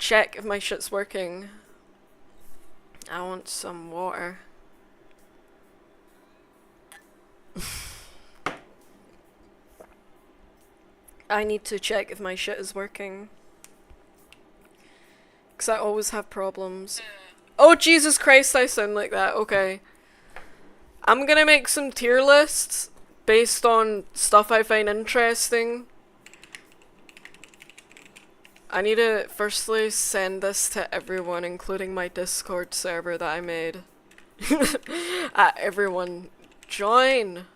check if my shit's working. I want some water. I need to check if my shit is working. Because I always have problems. Oh, Jesus Christ, I sound like that. Okay. I'm gonna make some tier lists based on stuff I find interesting. I need to firstly send this to everyone, including my Discord server that I made. Everyone, join!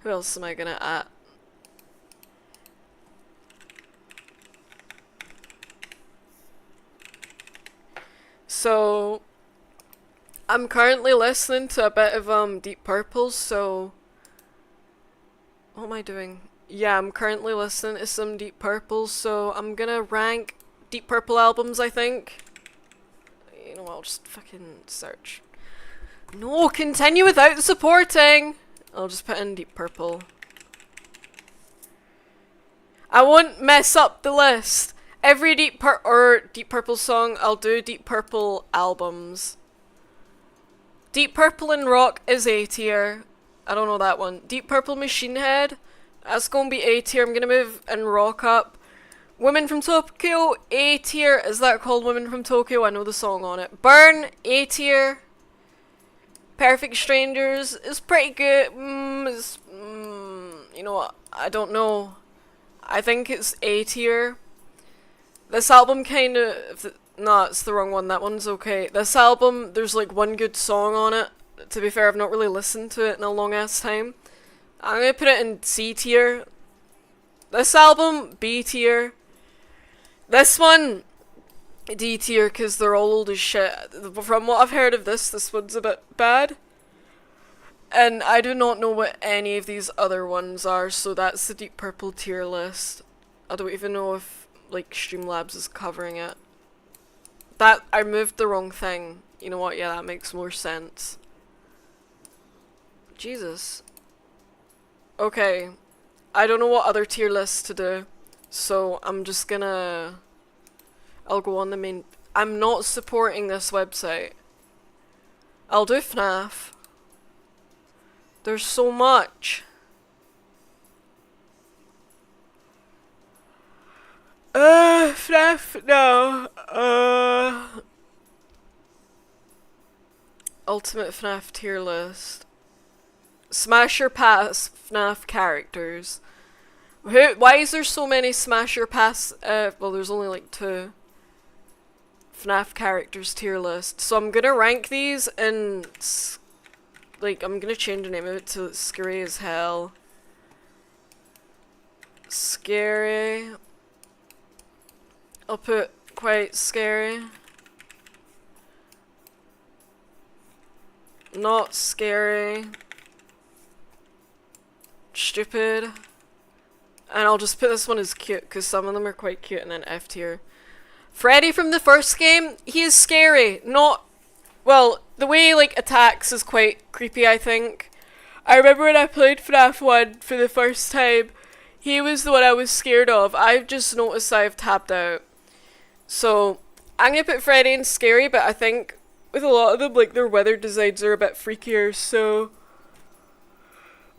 Who else am I gonna at? So, I'm currently listening to a bit of Deep Purple, so... What am I doing? Yeah, I'm currently listening to some Deep Purple, so I'm gonna rank Deep Purple albums, I think. You know what, I'll just fucking search. No, continue without the supporting! I'll just put in Deep Purple. I won't mess up the list. Every Deep Purple song, I'll do Deep Purple albums. Deep Purple in rock is A tier. I don't know that one. Deep Purple Machine Head, that's gonna be A tier. I'm gonna move and rock up. Women from Tokyo, A tier. Is that called Women from Tokyo? I know the song on it. Burn, A tier. Perfect Strangers is pretty good. You know what? I don't know. I think it's A tier. This album kind of... Nah, it's the wrong one. That one's okay. This album, there's like one good song on it. To be fair, I've not really listened to it in a long ass time. I'm gonna put it in C tier. This album, B tier. This one, D tier, because they're all old as shit. From what I've heard of this one's a bit bad. And I do not know what any of these other ones are, so that's the Deep Purple tier list. I don't even know if like Streamlabs is covering it. That, I moved the wrong thing. You know what, yeah, that makes more sense. Jesus. Okay. I don't know what other tier lists to do, so I'm just gonna... I'll go on the main... I'm not supporting this website. I'll do FNAF. There's so much. FNAF, no. Ultimate FNAF tier list. Smash or pass FNAF characters. Why is there so many Smash or pass? Well, there's only like 2 FNAF characters tier list. So I'm gonna rank these in, like, I'm gonna change the name of it to Scary as Hell. Scary. I'll put quite scary. Not scary. Stupid. And I'll just put this one as cute, because some of them are quite cute, and then F tier. Freddy from the first game, he is scary. Not... Well, the way he, like, attacks is quite creepy, I think. I remember when I played FNAF 1 for the first time, he was the one I was scared of. I've just noticed I've tapped out. So, I'm gonna put Freddy in scary, but I think with a lot of them, like, their weather designs are a bit freakier, so...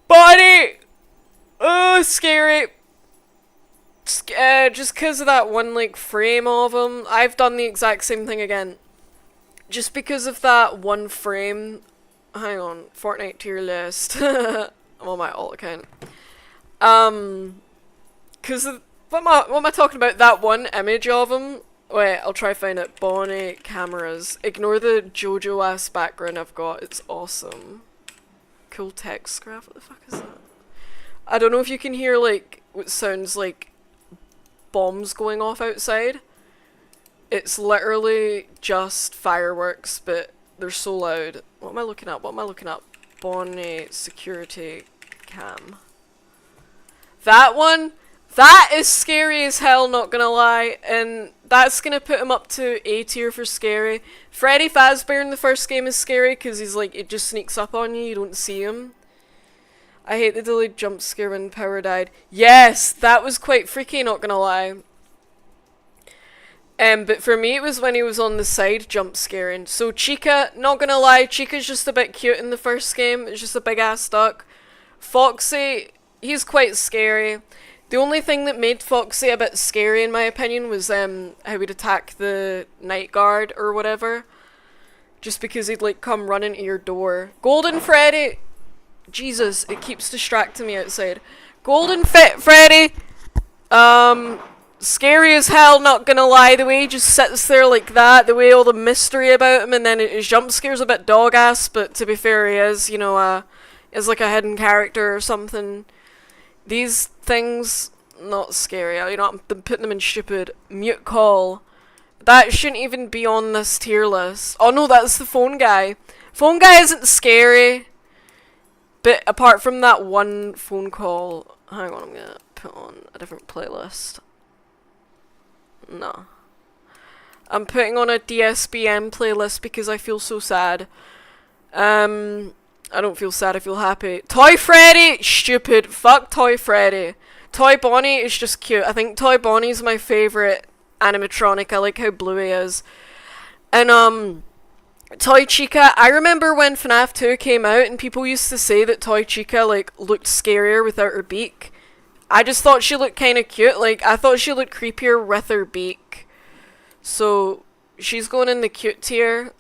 Bonnie! Oh, scary! Just because of that one, like, frame of him. I've done the exact same thing again. Just because of that one frame. Hang on, Fortnite tier list. I'm on my alt account. Because what am I talking about? That one image of him. Wait, I'll try find it. Bonnie cameras. Ignore the JoJo ass background I've got. It's awesome. Cool text graph. What the fuck is that? I don't know if you can hear like what sounds like bombs going off outside. It's literally just fireworks, but they're so loud. What am I looking at? What am I looking at? Bonnie security cam. That one? That is scary as hell, not gonna lie. And that's gonna put him up to A tier for scary. Freddy Fazbear in the first game is scary because he's like, it just sneaks up on you, you don't see him. I hate the delayed jump scare when power died. Yes, that was quite freaky, not gonna lie. But for me, it was when he was on the side jump scaring. So Chica, not gonna lie, Chica's just a bit cute in the first game. It's just a big ass duck. Foxy, he's quite scary. The only thing that made Foxy a bit scary, in my opinion, was how he'd attack the night guard or whatever. Just because he'd like come running to your door. Golden Freddy, Jesus, it keeps distracting me outside. Golden Freddy, scary as hell, not gonna lie. The way he just sits there like that, the way all the mystery about him, and then his jump scare's a bit dog ass, but to be fair, he is, you know, is like a hidden character or something. These things, not scary. You know, I'm putting them in stupid. Mute call. That shouldn't even be on this tier list. Oh no, that's the phone guy. Phone guy isn't scary. But apart from that one phone call, hang on, I'm gonna put on a different playlist. No. I'm putting on a DSBM playlist because I feel so sad. I don't feel sad, I feel happy. Toy Freddy! Stupid. Fuck Toy Freddy. Toy Bonnie is just cute. I think Toy Bonnie's my favourite animatronic. I like how blue he is. And, Toy Chica, I remember when FNAF 2 came out and people used to say that Toy Chica, like, looked scarier without her beak. I just thought she looked kind of cute. Like, I thought she looked creepier with her beak. So, she's going in the cute tier.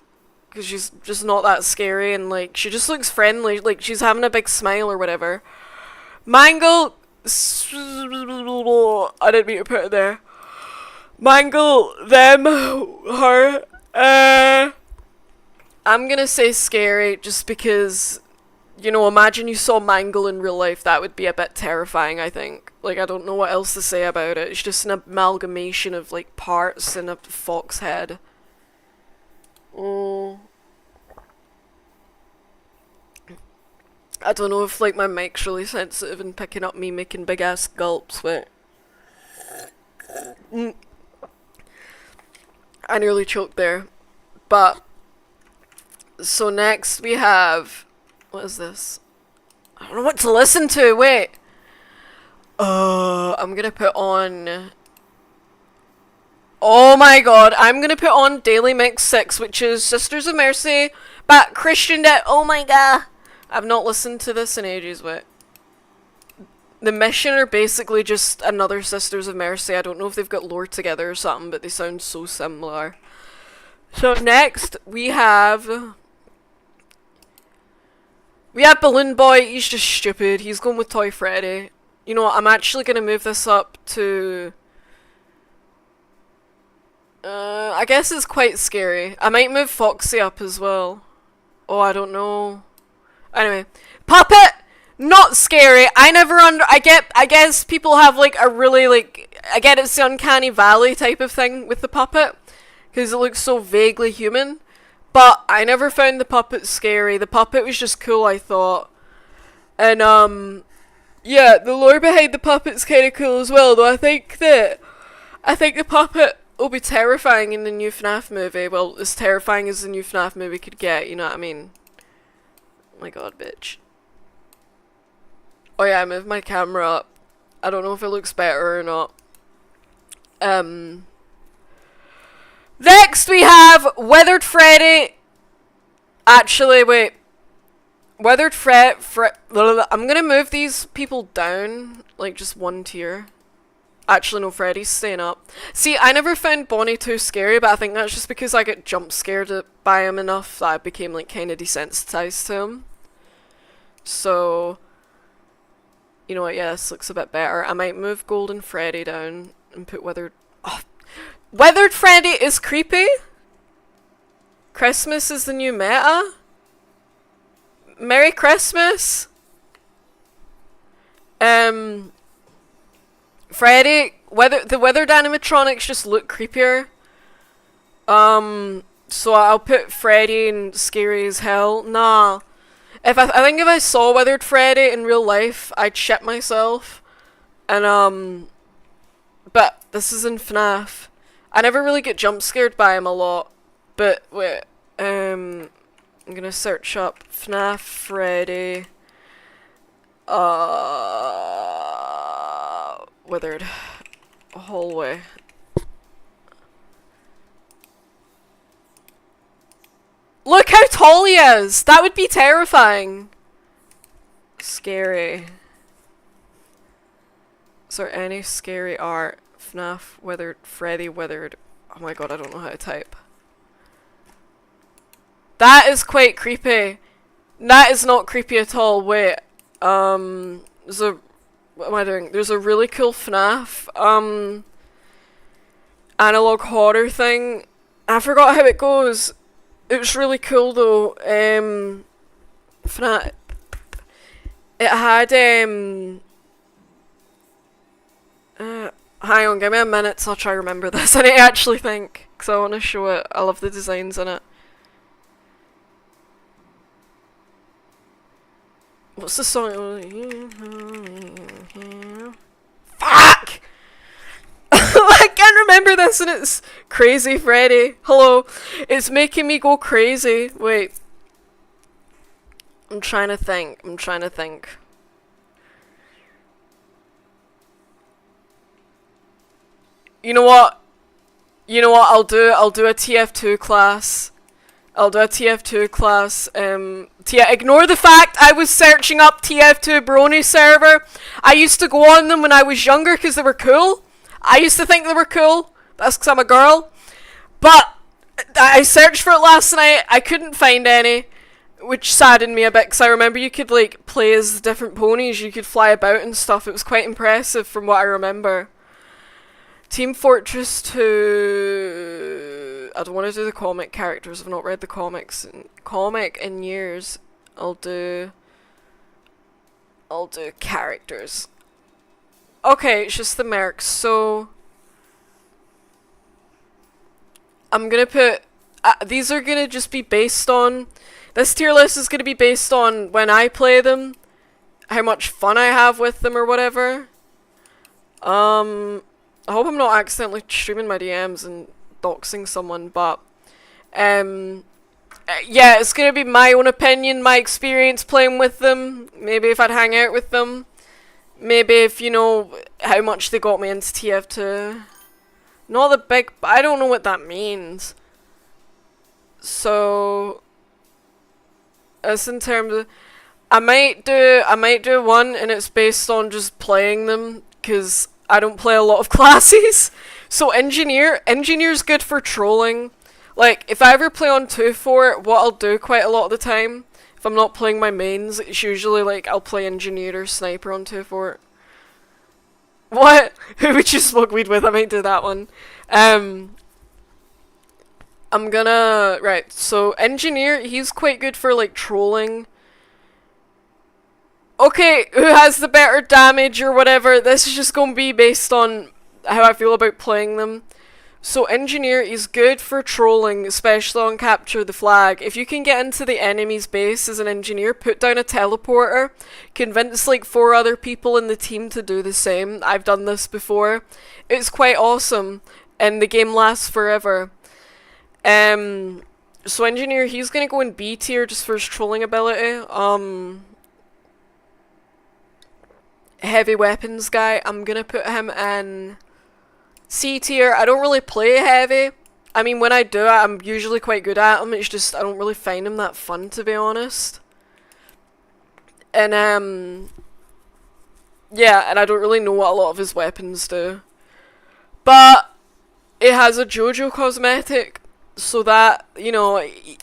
Because she's just not that scary. And, like, she just looks friendly. Like, she's having a big smile or whatever. Mangle. I didn't mean to put it there. Mangle. Them. Her. I'm gonna say scary just because, you know, imagine you saw Mangle in real life. That would be a bit terrifying, I think. Like, I don't know what else to say about it. It's just an amalgamation of, like, parts and a fox head. I don't know if, like, my mic's really sensitive and picking up me making big-ass gulps, but... I nearly choked there. But... So next we have... What is this? I don't know what to listen to, wait! I'm gonna put on... Oh my god, I'm gonna put on Daily Mix 6, which is Sisters of Mercy, but Christian Debt. Oh my god! I've not listened to this in ages, wait. The Mission are basically just another Sisters of Mercy. I don't know if they've got lore together or something, but they sound so similar. So next, we have Balloon Boy. He's just stupid. He's going with Toy Freddy. You know what, I'm actually gonna move this up to... I guess it's quite scary. I might move Foxy up as well. Oh, I don't know. Anyway. Puppet! Not scary. I guess people have, like, a really, like... I get it's the Uncanny Valley type of thing with the puppet. Because it looks so vaguely human. But I never found the puppet scary. The puppet was just cool, I thought. And, yeah, the lore behind the puppet's kinda cool as well, though I think the puppet will be terrifying in the new FNAF movie. Well, as terrifying as the new FNAF movie could get, you know what I mean? Oh my god, bitch. Oh yeah, I moved my camera up. I don't know if it looks better or not. Next we have Weathered Freddy. Actually, wait. Weathered I'm gonna move these people down, like, just one tier. Actually, no, Freddy's staying up. See, I never found Bonnie too scary, but I think that's just because I get jump scared by him enough that I became, like, kind of desensitized to him. So, you know what, yeah, this looks a bit better. I might move Golden Freddy down and put Weathered... Oh. Weathered Freddy is creepy? Christmas is the new meta? Merry Christmas? Freddy, the weathered animatronics just look creepier. So I'll put Freddy in scary as hell. Nah. I think if I saw Weathered Freddy in real life, I'd shit myself. And, but this is in FNAF. I never really get jump scared by him a lot. But, wait, I'm gonna search up FNAF Freddy. Weathered hallway. Look how tall he is! That would be terrifying. Scary. Is there any scary art? FNAF, Withered, Freddy, Withered. Oh my god, I don't know how to type. That is quite creepy. That is not creepy at all. Wait. There's a... What am I doing? There's a really cool FNAF, analog horror thing. I forgot how it goes. It was really cool though. FNAF... It had, hang on, give me a minute so I'll try to remember this. I need to actually think, because I want to show it. I love the designs in it. What's the song? Fuck! I can't remember this and it's Crazy Freddy. Hello. It's making me go crazy. Wait. I'm trying to think. You know what? I'll do a TF2 class. Ignore the fact I was searching up TF2 Brony server. I used to go on them when I was younger because they were cool. I used to think they were cool. That's because I'm a girl. But I searched for it last night. I couldn't find any, which saddened me a bit because I remember you could like play as different ponies. You could fly about and stuff. It was quite impressive from what I remember. Team Fortress 2... I don't want to do the comic characters. I've not read the comic in years. I'll do characters. Okay, it's just the mercs. So I'm gonna put... these are gonna just be based on... This tier list is gonna be based on when I play them. How much fun I have with them or whatever. I hope I'm not accidentally streaming my DMs and doxing someone, but yeah, it's gonna be my own opinion, my experience playing with them. Maybe if I'd hang out with them. Maybe if you know how much they got me into TF2. Not the big, I don't know what that means. So as in terms of, I might do one and it's based on just playing them, because I don't play a lot of classes. So engineer's good for trolling. Like, if I ever play on 2-4, what I'll do quite a lot of the time, if I'm not playing my mains, it's usually like I'll play engineer or sniper on 2-4. What? Who would you smoke weed with? I might do that one. I'm gonna... Right, so engineer, he's quite good for like trolling. Okay, who has the better damage or whatever? This is just going to be based on how I feel about playing them. So engineer is good for trolling, especially on capture the flag. If you can get into the enemy's base as an engineer, put down a teleporter, convince like 4 other people in the team to do the same. I've done this before. It's quite awesome, and the game lasts forever. So engineer, he's going to go in B tier just for his trolling ability. Heavy weapons guy, I'm gonna put him in C tier. I don't really play heavy. I mean, when I do it, I'm usually quite good at him. It's just I don't really find him that fun, to be honest. And yeah, and I don't really know what a lot of his weapons do. But it has a JoJo cosmetic, so that, you know,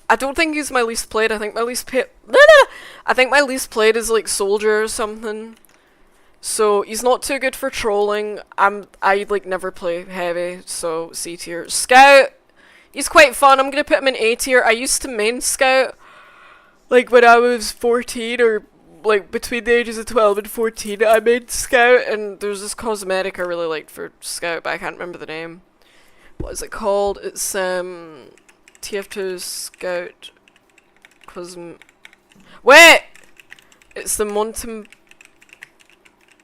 I don't think he's my least played. I think my least played is like Soldier or something. So he's not too good for trolling. I like never play heavy, so C tier. Scout, he's quite fun. I'm gonna put him in A tier. I used to main Scout, like when I was 14 or like between the ages of 12 and 14. I made Scout, and there's this cosmetic I really liked for Scout, but I can't remember the name. What is it called? It's TF2 Scout Wait! It's the Mountain.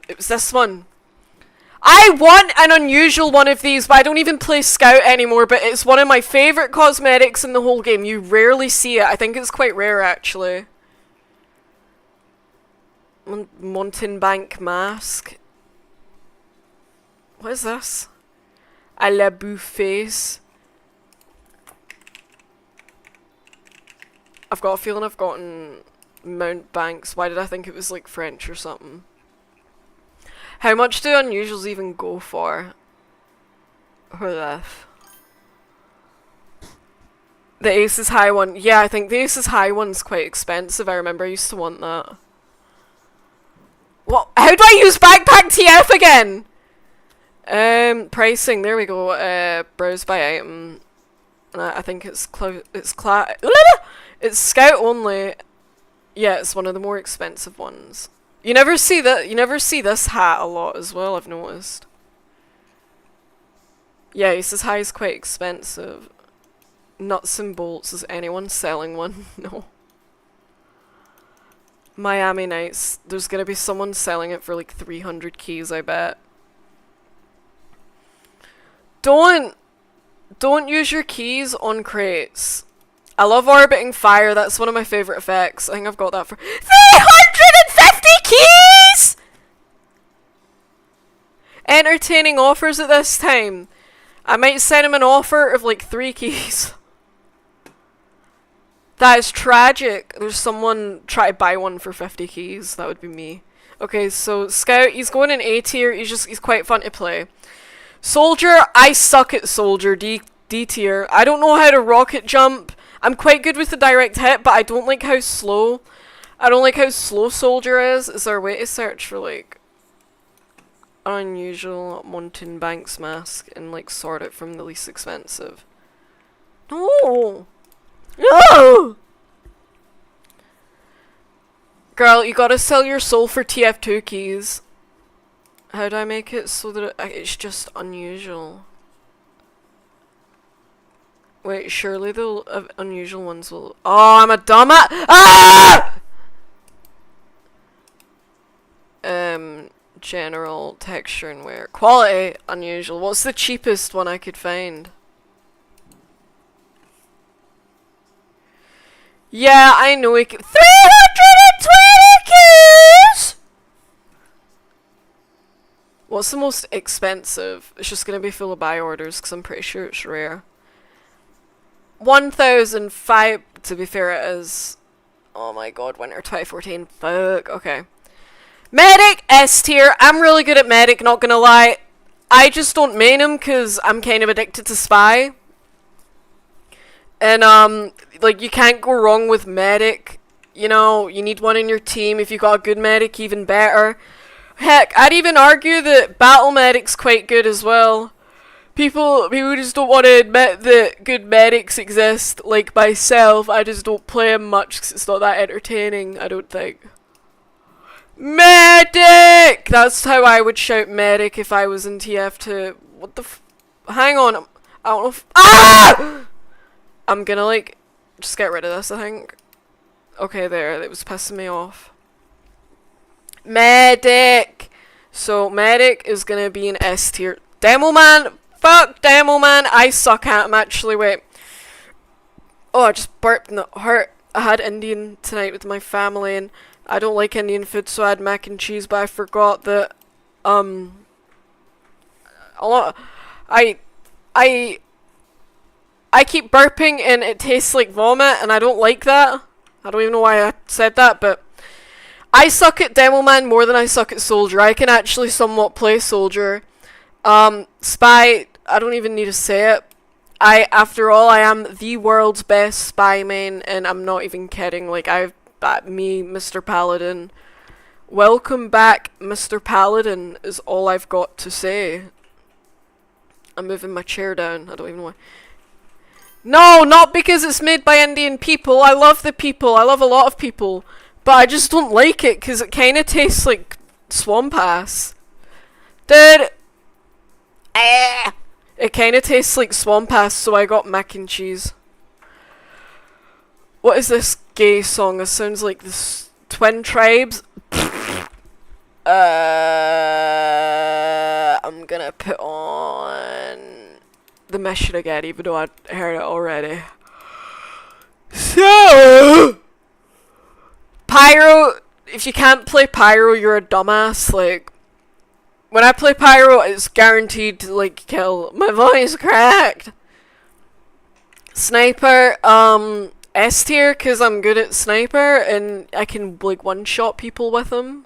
It was this one. I want an unusual one of these, but I don't even play Scout anymore, but it's one of my favourite cosmetics in the whole game. You rarely see it. I think it's quite rare, actually. Mountain Bank Mask. What is this? A la bouffe face. I've got a feeling I've gotten Mount Banks. Why did I think it was like French or something? How much do unusuals even go for? The Aces High one. Yeah, I think the Aces High one's quite expensive. I remember I used to want that. What? How do I use backpack TF again? Pricing. There we go. Browse by item. I think it's it's Scout only. Yeah, it's one of the more expensive ones. You never see that. You never see this hat a lot as well, I've noticed. Yeah, Aces High is quite expensive. Nuts and bolts. Is anyone selling one? No. Miami Nights. There's gonna be someone selling it for like 300 keys, I bet. Don't use your keys on crates. I love orbiting fire. That's one of my favorite effects. I think I've got that for 350 keys! Entertaining offers at this time. I might send him an offer of like 3 keys. That is tragic. There's someone try to buy one for 50 keys. That would be me. Okay, so Scout, he's going in A tier. He's quite fun to play. Soldier, I suck at Soldier. D tier. I don't know how to rocket jump. I'm quite good with the direct hit, but I don't like how slow. I don't like how slow Soldier is. Is there a way to search for like unusual Mountain Banks mask and like sort it from the least expensive? No. No! Girl, you gotta sell your soul for TF2 keys. How do I make it so that it's just unusual? Wait, surely the unusual ones will... Oh, I'm a dumbass! Ah! General, texture and wear. Quality, unusual. What's the cheapest one I could find? Yeah, I know we can. 320 keys! What's the most expensive? It's just gonna be full of buy orders because I'm pretty sure it's rare. 1,005. To be fair, it is. Oh my god, winter 2014. Fuck. Okay. Medic S tier. I'm really good at medic, not gonna lie. I just don't main him because I'm kind of addicted to spy. And, like, you can't go wrong with medic. You know, you need one in your team. If you got a good medic, even better. Heck, I'd even argue that battle medic's quite good as well. People just don't want to admit that good medics exist. Like myself, I just don't play them much because it's not that entertaining, I don't think. Medic! That's how I would shout medic if I was in TF2. What the hang on. I don't know if... Ah! I'm gonna, like, just get rid of this, I think. Okay, there. It was pissing me off. Medic! So, medic is gonna be an S tier. Demoman! Fuck Demoman! I suck at him, actually. Wait. Oh, I just burped in the heart. I had Indian tonight with my family, and I don't like Indian food, so I had mac and cheese, but I forgot that, I keep burping and it tastes like vomit and I don't like that. I don't even know why I said that, but I suck at Demoman more than I suck at Soldier. I can actually somewhat play Soldier. Spy, I don't even need to say it. After all, I am the world's best spy main and I'm not even kidding. Like, me, Mr. Paladin. Welcome back, Mr. Paladin, is all I've got to say. I'm moving my chair down. I don't even know why. No, not because it's made by Indian people. I love the people. I love a lot of people. But I just don't like it because it kind of tastes like swamp ass. Dude. It kind of tastes like swamp ass, so I got mac and cheese. What is this gay song? It sounds like this Twin Tribes. I'm gonna put on the mission again, even though I heard it already. So, Pyro, if you can't play Pyro, you're a dumbass. Like, when I play Pyro, it's guaranteed to, like, kill. My voice cracked. Sniper, S tier because I'm good at sniper and I can like one-shot people with them.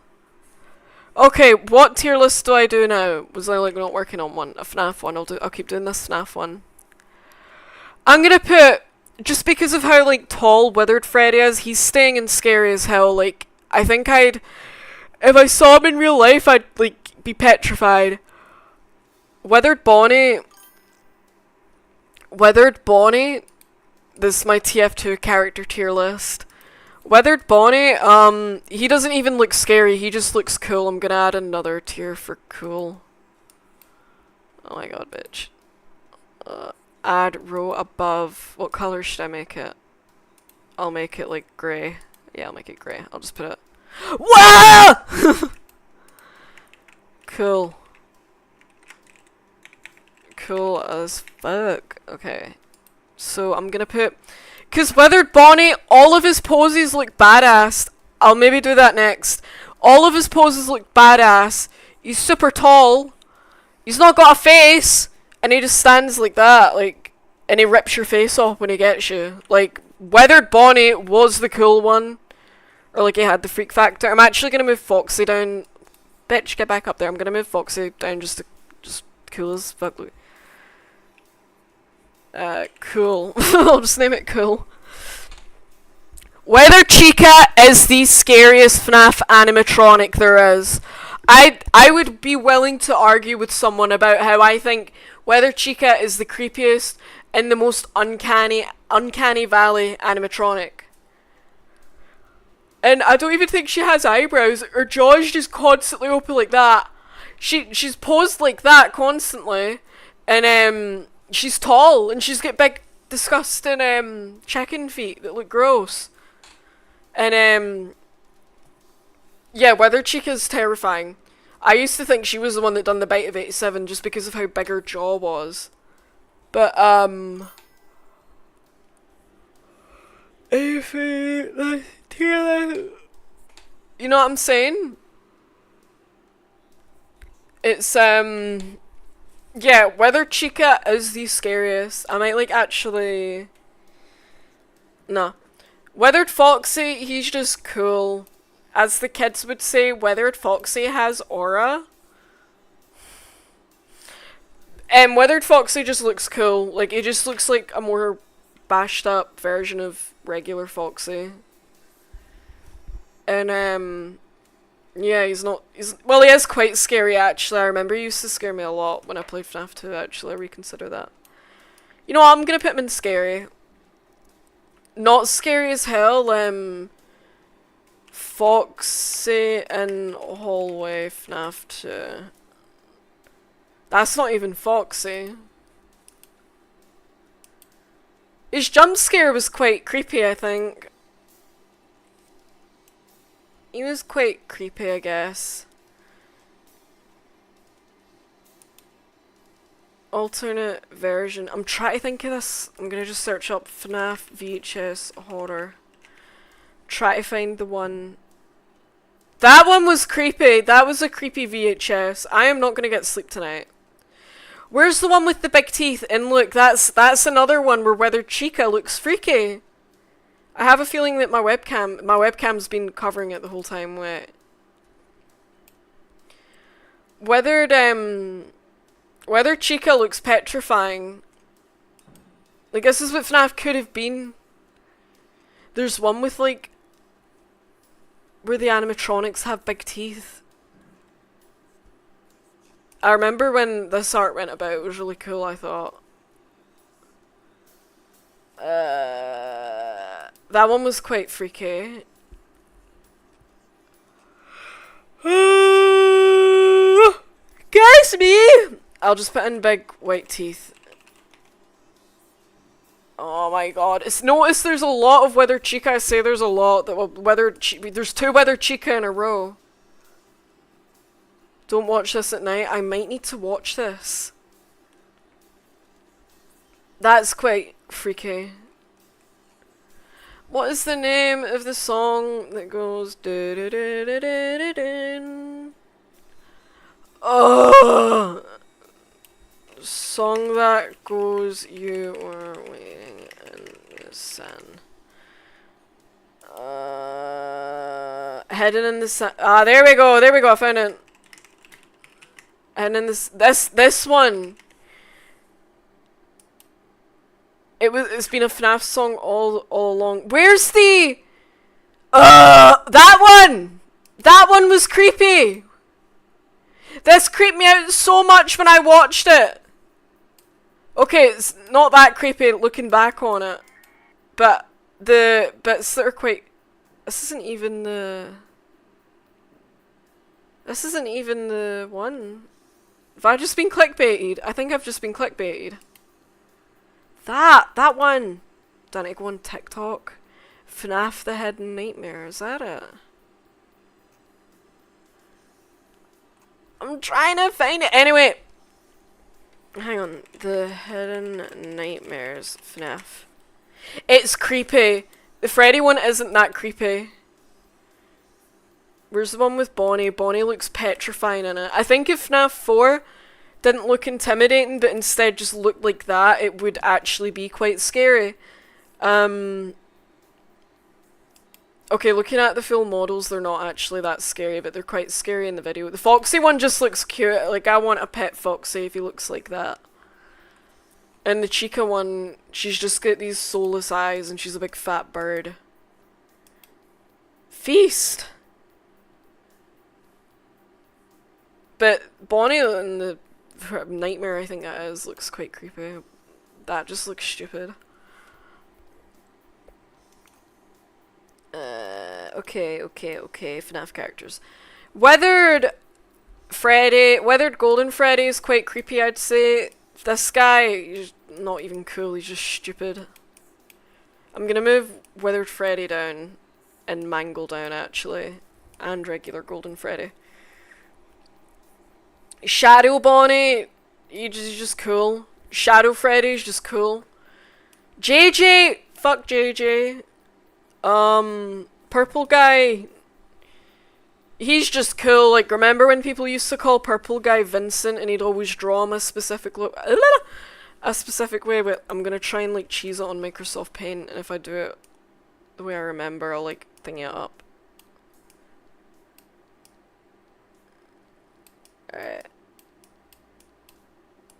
Okay, what tier list do I do now? Was I like not working on one? A FNAF one. I'll keep doing this FNAF one. I'm gonna put, just because of how like tall Withered Freddy is, he's staying in scary as hell. Like I think if I saw him in real life, I'd like be petrified. Withered Bonnie. This is my TF2 character tier list. Withered Bonnie, he doesn't even look scary, he just looks cool. I'm gonna add another tier for cool. Oh my god, bitch. Add row above. What color should I make it? I'll make it like grey. Yeah, I'll make it grey. I'll just put it. Whoa! Cool. Cool as fuck. Okay. So I'm gonna put, cause Withered Bonnie, all of his poses look badass. I'll maybe do that next. All of his poses look badass. He's super tall. He's not got a face, and he just stands like that, like, and he rips your face off when he gets you. Like, Withered Bonnie was the cool one, or like he had the freak factor. I'm actually gonna move Foxy down. Bitch, get back up there. I'm gonna move Foxy down just cool as fuck. Cool. I'll just name it cool. Weather Chica is the scariest FNAF animatronic there is. I would be willing to argue with someone about how I think Weather Chica is the creepiest and the most uncanny valley animatronic. And I don't even think she has eyebrows. Her jaw's just constantly open like that. She's posed like that constantly. And she's tall, and she's got big, disgusting, chicken feet that look gross. And, yeah, Weather Chica's terrifying. I used to think she was the one that done the bite of 87 just because of how big her jaw was. But, if you know what I'm saying? It's, yeah, Weather Chica is the scariest. I might, like, actually... Nah. Weathered Foxy, he's just cool. As the kids would say, Weathered Foxy has aura. And Weathered Foxy just looks cool. Like, he just looks like a more bashed up version of regular Foxy. And, yeah, well, he is quite scary, actually. I remember he used to scare me a lot when I played FNAF 2, actually. I reconsider that. You know what? I'm gonna put him in scary. Not scary as hell, Foxy in hallway FNAF 2. That's not even Foxy. His jump scare was quite creepy, I think. He was quite creepy, I guess. Alternate version. I'm trying to think of this. I'm gonna just search up FNAF VHS horror. Try to find the one. That one was creepy. That was a creepy VHS. I am not gonna get sleep tonight. Where's the one with the big teeth? And look, that's another one where Weather Chica looks freaky. I have a feeling that my webcam's been covering it the whole time. Wait. Weather Chica looks petrifying. Like, this is what FNAF could have been. There's one with, like, where the animatronics have big teeth. I remember when this art went about, it was really cool, I thought. That one was quite freaky. Guess me! I'll just put in big white teeth. Oh my god. Notice there's a lot of Weather Chica. I say there's a lot. There's 2 Weather Chica in a row. Don't watch this at night. I might need to watch this. That's quite freaky. What is the name of the song that goes do do do do do do do? Oh, song that goes, you were waiting in the sun. Hidden in the ah, there we go, I found it. And in this one. It's been a FNAF song all along. Where's the that one! That one was creepy! This creeped me out so much when I watched it. Okay, it's not that creepy looking back on it. But the bits that are quite... This isn't even the one. Have I just been clickbaited? I think I've just been clickbaited. That one! Don't I go on TikTok? FNAF the Hidden Nightmare, is that it? I'm trying to find it. Anyway, hang on. The Hidden Nightmares FNAF. It's creepy. The Freddy one isn't that creepy. Where's the one with Bonnie? Bonnie looks petrifying in it. I think if FNAF 4 didn't look intimidating, but instead just looked like that, it would actually be quite scary. Okay, looking at the full models, they're not actually that scary, but they're quite scary in the video. The Foxy one just looks cute. Like, I want a pet Foxy if he looks like that. And the Chica one, she's just got these soulless eyes and she's a big fat bird. Feast! But Bonnie in the Nightmare, I think that is, looks quite creepy. That just looks stupid. Okay, FNAF characters. Weathered Golden Freddy is quite creepy, I'd say. This guy, he's not even cool, he's just stupid. I'm gonna move Weathered Freddy down and Mangle down, actually. And regular Golden Freddy. Shadow Bonnie, he's just cool. Shadow Freddy's just cool. JJ, fuck JJ. Purple guy, he's just cool. Like, remember when people used to call purple guy Vincent and he'd always draw him a specific way? But I'm gonna try and like cheese it on Microsoft Paint, and if I do it the way I remember, I'll like thing it up. Alright.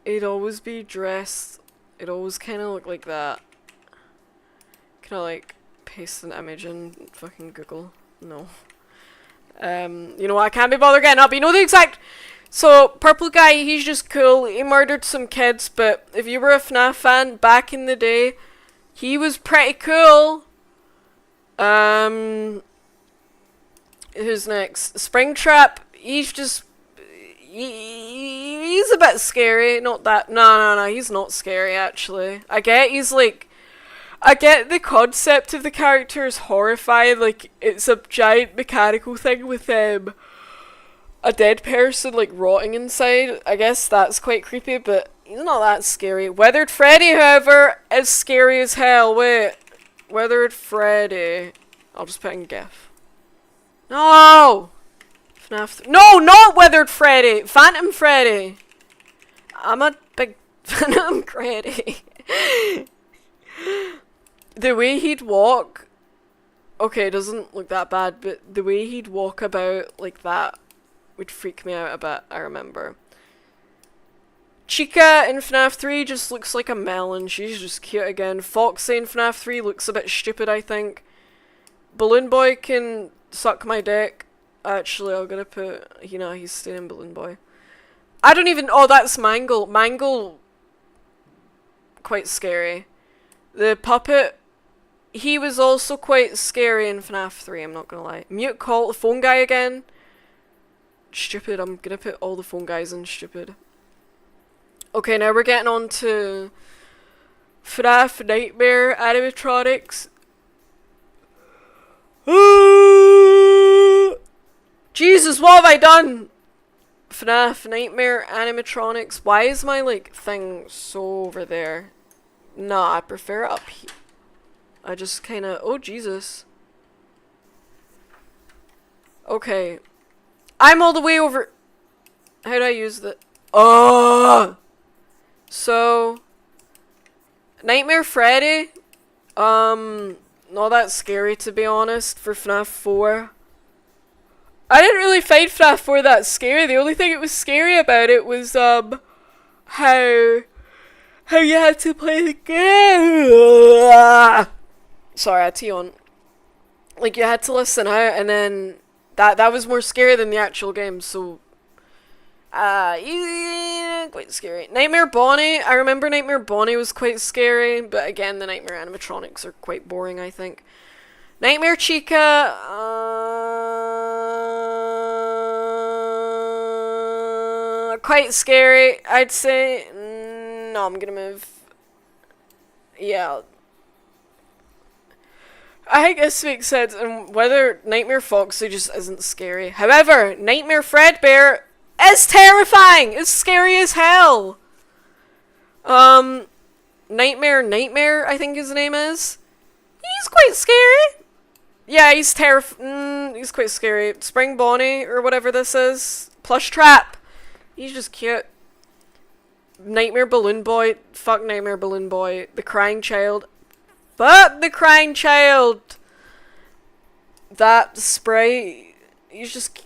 He'd always be dressed, it'd always kinda look like that. Kinda like paste an image in fucking Google. No. You know what, I can't be bothered getting up. You know the exact... So, purple guy, he's just cool. He murdered some kids, but if you were a FNAF fan back in the day, he was pretty cool. Who's next? Springtrap, he's just... He's a bit scary. Not that... No, he's not scary, actually. I get he's like... I get the concept of the character is horrifying, like, it's a giant mechanical thing with a dead person, like, rotting inside. I guess that's quite creepy, but he's not that scary. Weathered Freddy, however, is scary as hell. Wait. Weathered Freddy. I'll just put in GIF. No! FNAF no, not Weathered Freddy! Phantom Freddy! I'm a big Phantom Freddy. The way he'd walk, okay, it doesn't look that bad, but the way he'd walk about like that would freak me out a bit, I remember. Chica in FNAF 3 just looks like a melon, she's just cute again. Foxy in FNAF 3 looks a bit stupid, I think. Balloon Boy can suck my dick. Actually, I'm gonna put, you know, he's staying in Balloon Boy. I don't even, oh, that's Mangle. Mangle, quite scary. The puppet, he was also quite scary in FNAF 3, I'm not gonna lie. Mute Call, the phone guy again. Stupid, I'm gonna put all the phone guys in stupid. Okay, now we're getting on to FNAF Nightmare animatronics. Jesus, what have I done? FNAF Nightmare animatronics. Why is my, like, thing so over there? Nah, I prefer it up here. I just kinda... Oh, Jesus. Okay. I'm all the way over... How do I use the... Oh! So... Nightmare Freddy? Not that scary, to be honest, for FNAF 4. I didn't really find FNAF 4 that scary. The only thing that was scary about it was, how you had to play the game. Sorry, I had to yawn. Like, you had to listen out, and then that was more scary than the actual game, so yeah, quite scary. Nightmare Bonnie, I remember Nightmare Bonnie was quite scary, but again, the Nightmare animatronics are quite boring, I think. Nightmare Chica, quite scary, I'd say. No, I'm gonna move. Yeah. I think this makes sense, and whether Nightmare Foxy just isn't scary. However, Nightmare Fredbear is terrifying! It's scary as hell! Nightmare, I think his name is. He's quite scary. Yeah, he's he's quite scary. Spring Bonnie, or whatever this is. Plush Trap. He's just cute. Nightmare Balloon Boy. Fuck Nightmare Balloon Boy. The Crying Child. Fuck the Crying Child! That sprite. He's just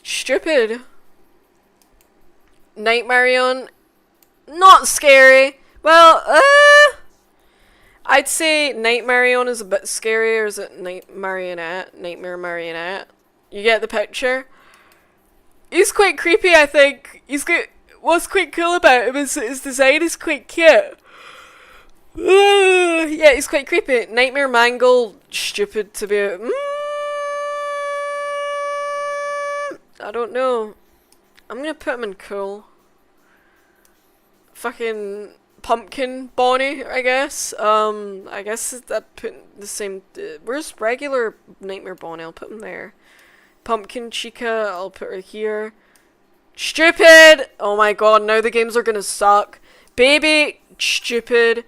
stupid. Night Marion. Not scary. Well, I'd say Night Marion is a bit scary, or is it Night Marionette? Nightmare Marionette. You get the picture? He's quite creepy, I think. What's quite cool about him is his design is quite cute. Yeah, he's quite creepy. Nightmare Mangle, stupid to be I don't know. I'm gonna put him in cool. Fucking Pumpkin Bonnie, I guess. I guess that put the same. Where's regular Nightmare Bonnie? I'll put him there. Pumpkin Chica, I'll put her here. Stupid! Oh my god, now the games are gonna suck. Baby, stupid.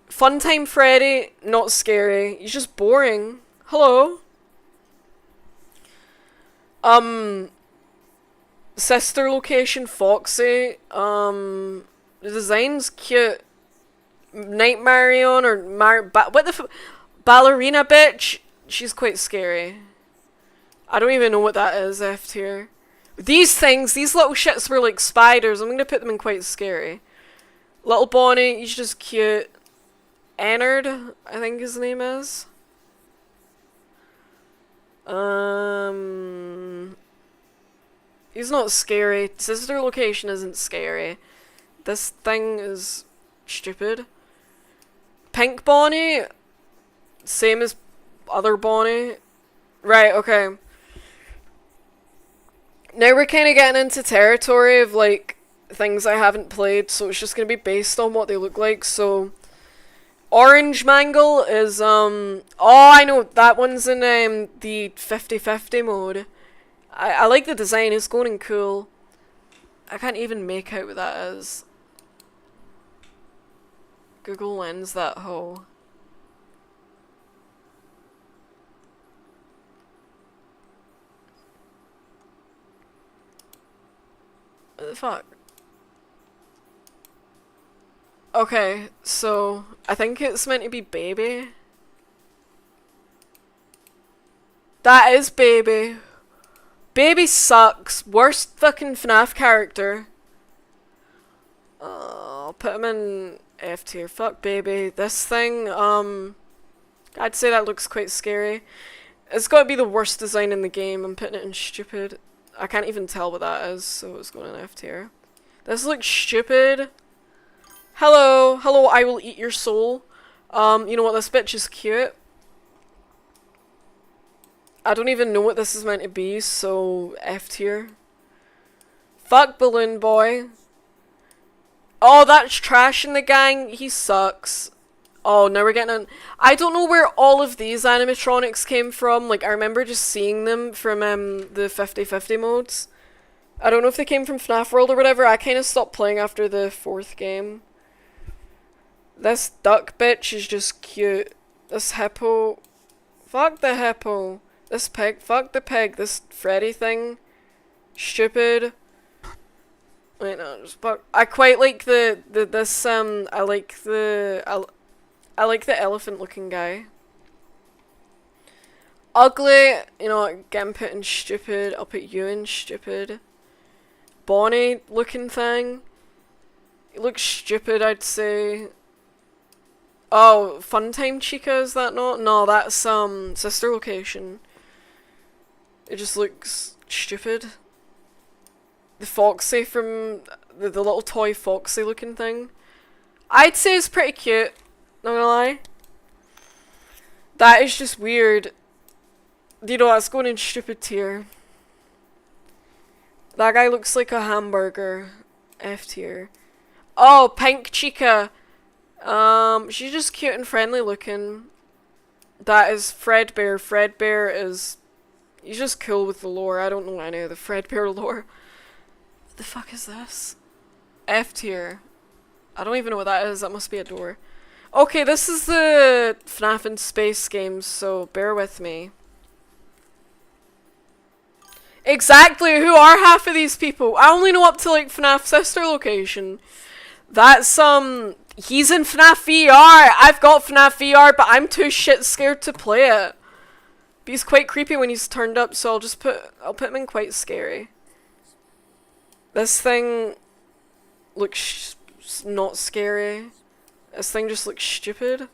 Funtime Freddy, not scary. He's just boring. Hello? Sister Location Foxy. The design's cute. Night Marion or Ballerina bitch. She's quite scary. I don't even know what that is, F tier. These things, these little shits were like spiders. I'm gonna put them in quite scary. Little Bonnie, he's just cute. Ennard, I think his name is. He's not scary. Sister Location isn't scary. This thing is stupid. Pink Bonnie, same as other Bonnie. Right, okay. Now we're kind of getting into territory of like things I haven't played, so it's just gonna be based on what they look like. So Orange Mangle is, oh, I know, that one's in, the 50-50 mode. I like the design, it's going and cool. I can't even make out what that is. Google Lens that hoe. What the fuck? Okay, so I think it's meant to be Baby. That is Baby. Baby sucks. Worst fucking FNAF character. I'll put him in F tier. Fuck Baby. This thing, I'd say that looks quite scary. It's gotta be the worst design in the game. I'm putting it in stupid. I can't even tell what that is, so it's going in F tier. This looks stupid. Hello, hello, I will eat your soul. You know what, this bitch is cute. I don't even know what this is meant to be, so F tier. Fuck Balloon Boy. Oh, that's Trash in the Gang. He sucks. Oh, now we're getting in. I don't know where all of these animatronics came from. Like, I remember just seeing them from the 50-50 modes. I don't know if they came from FNAF World or whatever. I kind of stopped playing after the 4th game. This duck bitch is just cute. This hippo. Fuck the hippo. This pig. Fuck the pig. This Freddy thing. Stupid. Wait, no, just fuck. I quite like I like the elephant looking guy. Ugly, you know, getting put in stupid. I'll put you in stupid. Bonnie looking thing. It looks stupid, I'd say. Oh, Funtime Chica, is that not? No, that's sister location. It just looks stupid. The Foxy from the little toy Foxy looking thing. I'd say it's pretty cute, not gonna lie. That is just weird. You know, that's going in stupid tier. That guy looks like a hamburger. F tier. Oh, Pink Chica. She's just cute and friendly looking. That is Fredbear. Fredbear is... He's just cool with the lore. I don't know any of the Fredbear lore. What the fuck is this? F tier. I don't even know what that is. That must be a door. Okay, this is the FNAF in space games, so bear with me. Exactly, who are half of these people? I only know up to like FNAF sister location. That's he's in FNAF VR. I've got FNAF VR, but I'm too shit scared to play it. But he's quite creepy when he's turned up, so I'll put him in quite scary. This thing looks not scary. This thing just looks stupid.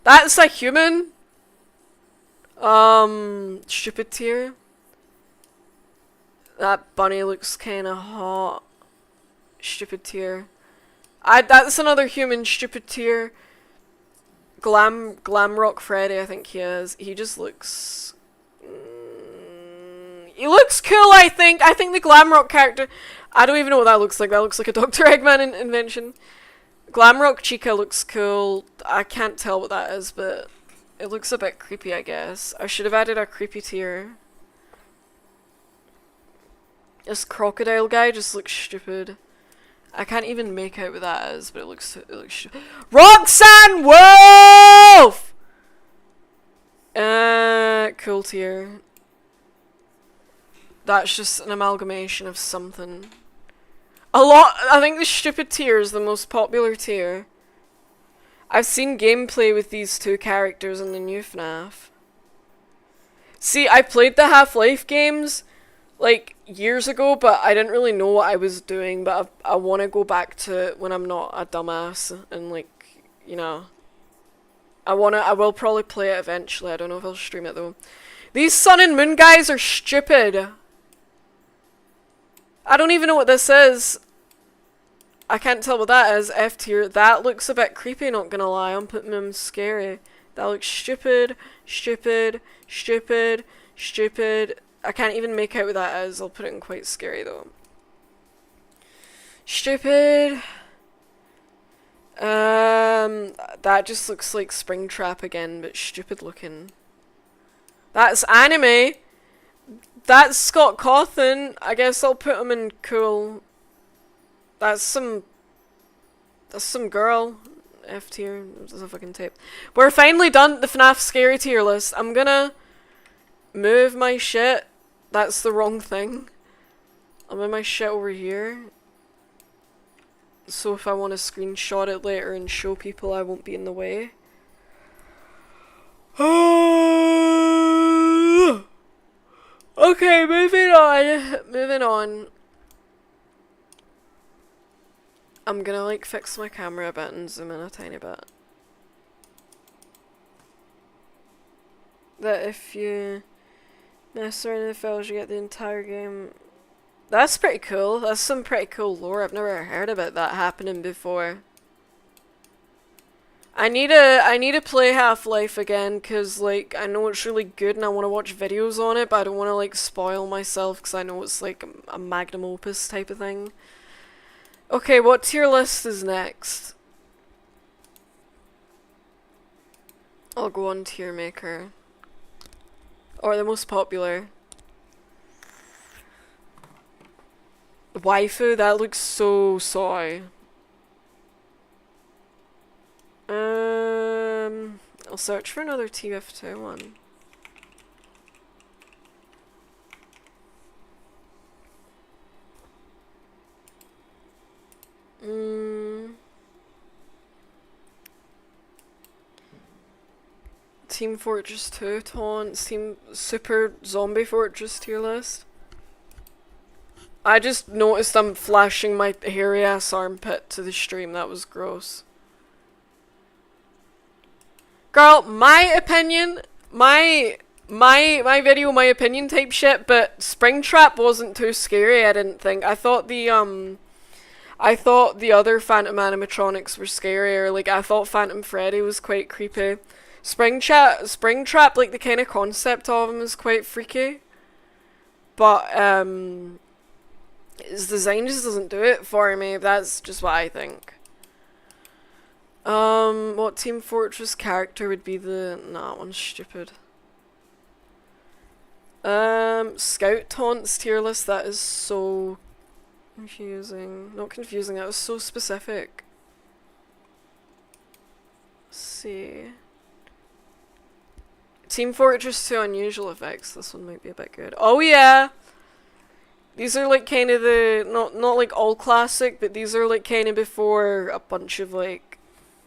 That's a human. Stupid tier. That bunny looks kinda hot. Stupid tier. That's another human stupid tier. Glamrock Freddy, I think he is. He just looks... he looks cool, I think. I think the Glamrock character... I don't even know what that looks like. That looks like a Dr. Eggman invention. Glamrock Chica looks cool. I can't tell what that is, but it looks a bit creepy, I guess. I should have added a creepy tier. This crocodile guy just looks stupid. I can't even make out what that is, but it looks stupid. Roxanne Wolf! Cool tier. That's just an amalgamation of something. I think the stupid tier is the most popular tier. I've seen gameplay with these two characters in the new FNAF. See, I played the Half-Life games like years ago, but I didn't really know what I was doing, but I want to go back to it when I'm not a dumbass and like, you know, I will probably play it eventually. I don't know if I'll stream it though. These Sun and Moon guys are stupid. I don't even know what this is. I can't tell what that is. F tier. That looks a bit creepy, not gonna lie. I'm putting him scary. That looks stupid, stupid, stupid, stupid. I can't even make out what that is. I'll put it in quite scary though. Stupid. That just looks like Springtrap again, but stupid looking. That's anime. That's Scott Cawthon. I guess I'll put him in cool. That's some girl. F tier. There's a fucking tape. We're finally done the FNAF scary tier list. I'm gonna move my shit. That's the wrong thing. I'll move my shit over here. So if I want to screenshot it later and show people, I won't be in the way. Okay, moving on. I'm gonna like fix my camera a bit and zoom in a tiny bit. That if you mess around in the files, you get the entire game. That's pretty cool. That's some pretty cool lore. I've never heard about that happening before. I need to play Half-Life again, because like I know it's really good and I want to watch videos on it, but I don't want to like spoil myself because I know it's like a magnum opus type of thing. Okay, what tier list is next? I'll go on tier maker. Or the most popular. Waifu, that looks so soy. I'll search for another TF2 one. Team Fortress 2 taunts, Team Super Zombie Fortress tier list. I just noticed I'm flashing my hairy ass armpit to the stream. That was gross. Girl, my opinion, my video, my opinion type shit, but Springtrap wasn't too scary, I didn't think. I thought the other Phantom animatronics were scarier. Like, I thought Phantom Freddy was quite creepy. Springtrap, like, the kind of concept of him is quite freaky. But, his design just doesn't do it for me. That's just what I think. What Team Fortress character would be the... Nah, that one's stupid. Scout taunts tier list, that is so confusing. Not confusing, that was so specific. Let's see. Team Fortress 2 unusual effects, this one might be a bit good. Oh yeah! These are like kind of the, not like all classic, but these are like kind of before a bunch of like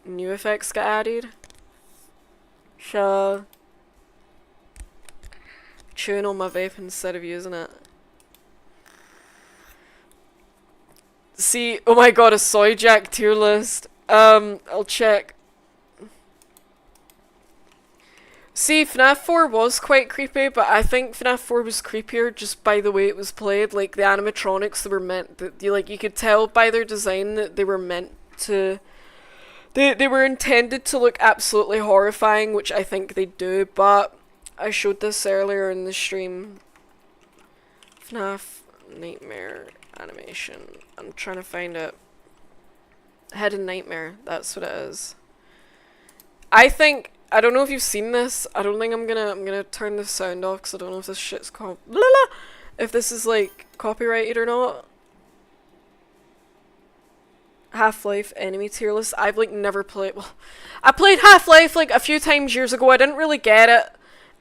new effects got added. So, chewing on my vape instead of using it. See, oh my god, a Soy Jack tier list. I'll check. See, FNAF 4 was quite creepy, but I think FNAF 4 was creepier just by the way it was played. Like, the animatronics that were meant, that you could tell by their design that they were meant to... They were intended to look absolutely horrifying, which I think they do, but I showed this earlier in the stream. FNAF Nightmare animation. I'm trying to find it. Hidden Nightmare, that's what it is. I don't know if you've seen this. I don't think I'm gonna turn the sound off because I don't know if this shit's if this is like copyrighted or not. Half-Life enemy tier list. I've like never played. Well, I played Half-Life like a few times years ago. I didn't really get it.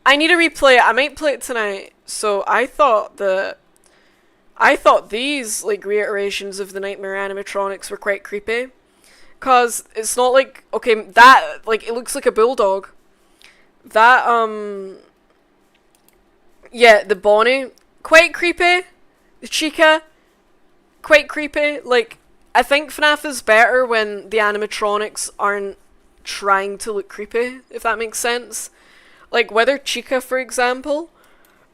I need to replay it. I might play it tonight. So I thought these like reiterations of the Nightmare animatronics were quite creepy. Cause it's not like, okay, that, like, it looks like a bulldog. That, yeah, the Bonnie, quite creepy. The Chica, quite creepy. Like, I think FNAF is better when the animatronics aren't trying to look creepy, if that makes sense. Like, whether Chica, for example,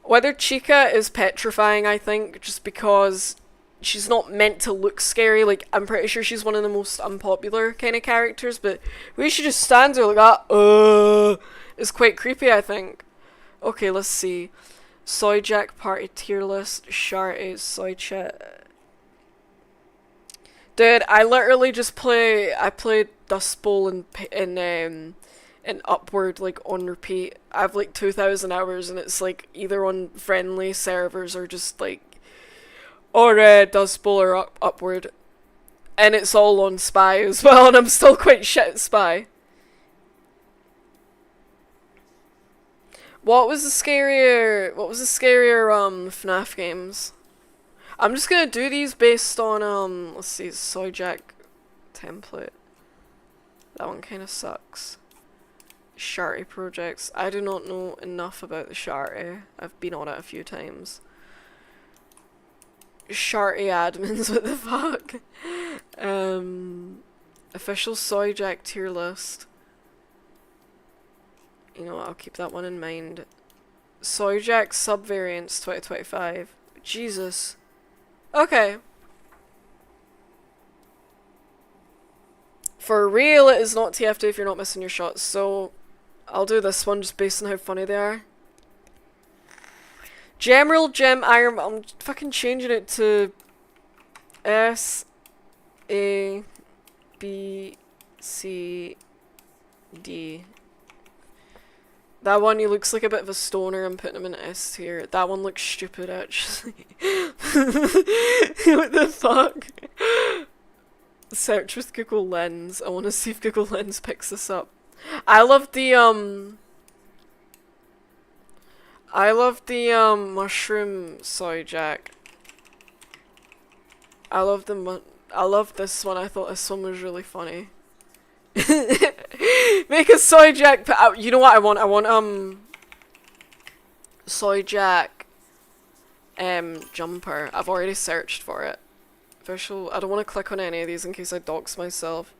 whether Chica is petrifying, I think, just because she's not meant to look scary. Like, I'm pretty sure she's one of the most unpopular kind of characters, but the way she just stands there like that, is quite creepy, I think. Okay, let's see. Soy Jack party tier list, Sharty, Soy Chat. Dude, I literally just I played Dust Bowl in Upward, like, on repeat. I have, like, 2,000 hours, and it's, like, either on friendly servers or just, like, or Dust Bowl or Upward. And it's all on Spy as well, and I'm still quite shit at Spy. What was the scarier FNAF games? I'm just gonna do these based on, let's see, Soy Jack template. That one kinda sucks. Sharty projects. I do not know enough about the Sharty. I've been on it a few times. Sharty admins, what the fuck? Official Soy Jack tier list. You know what, I'll keep that one in mind. Soy Jack subvariants 2025. Jesus. Okay. For real, it is not TF2 if you're not missing your shots, so I'll do this one just based on how funny they are. Gemerald Gem Iron. I'm fucking changing it to S A B C D. That one, he looks like a bit of a stoner. I'm putting him in S tier. That one looks stupid, actually. What the fuck? Search with Google Lens. I want to see if Google Lens picks this up. I love the mushroom Soy Jack. I love this one. I thought this one was really funny. Make a soy jack. You know what I want? I want soy jack jumper. I've already searched for it. Visual. I don't want to click on any of these in case I dox myself.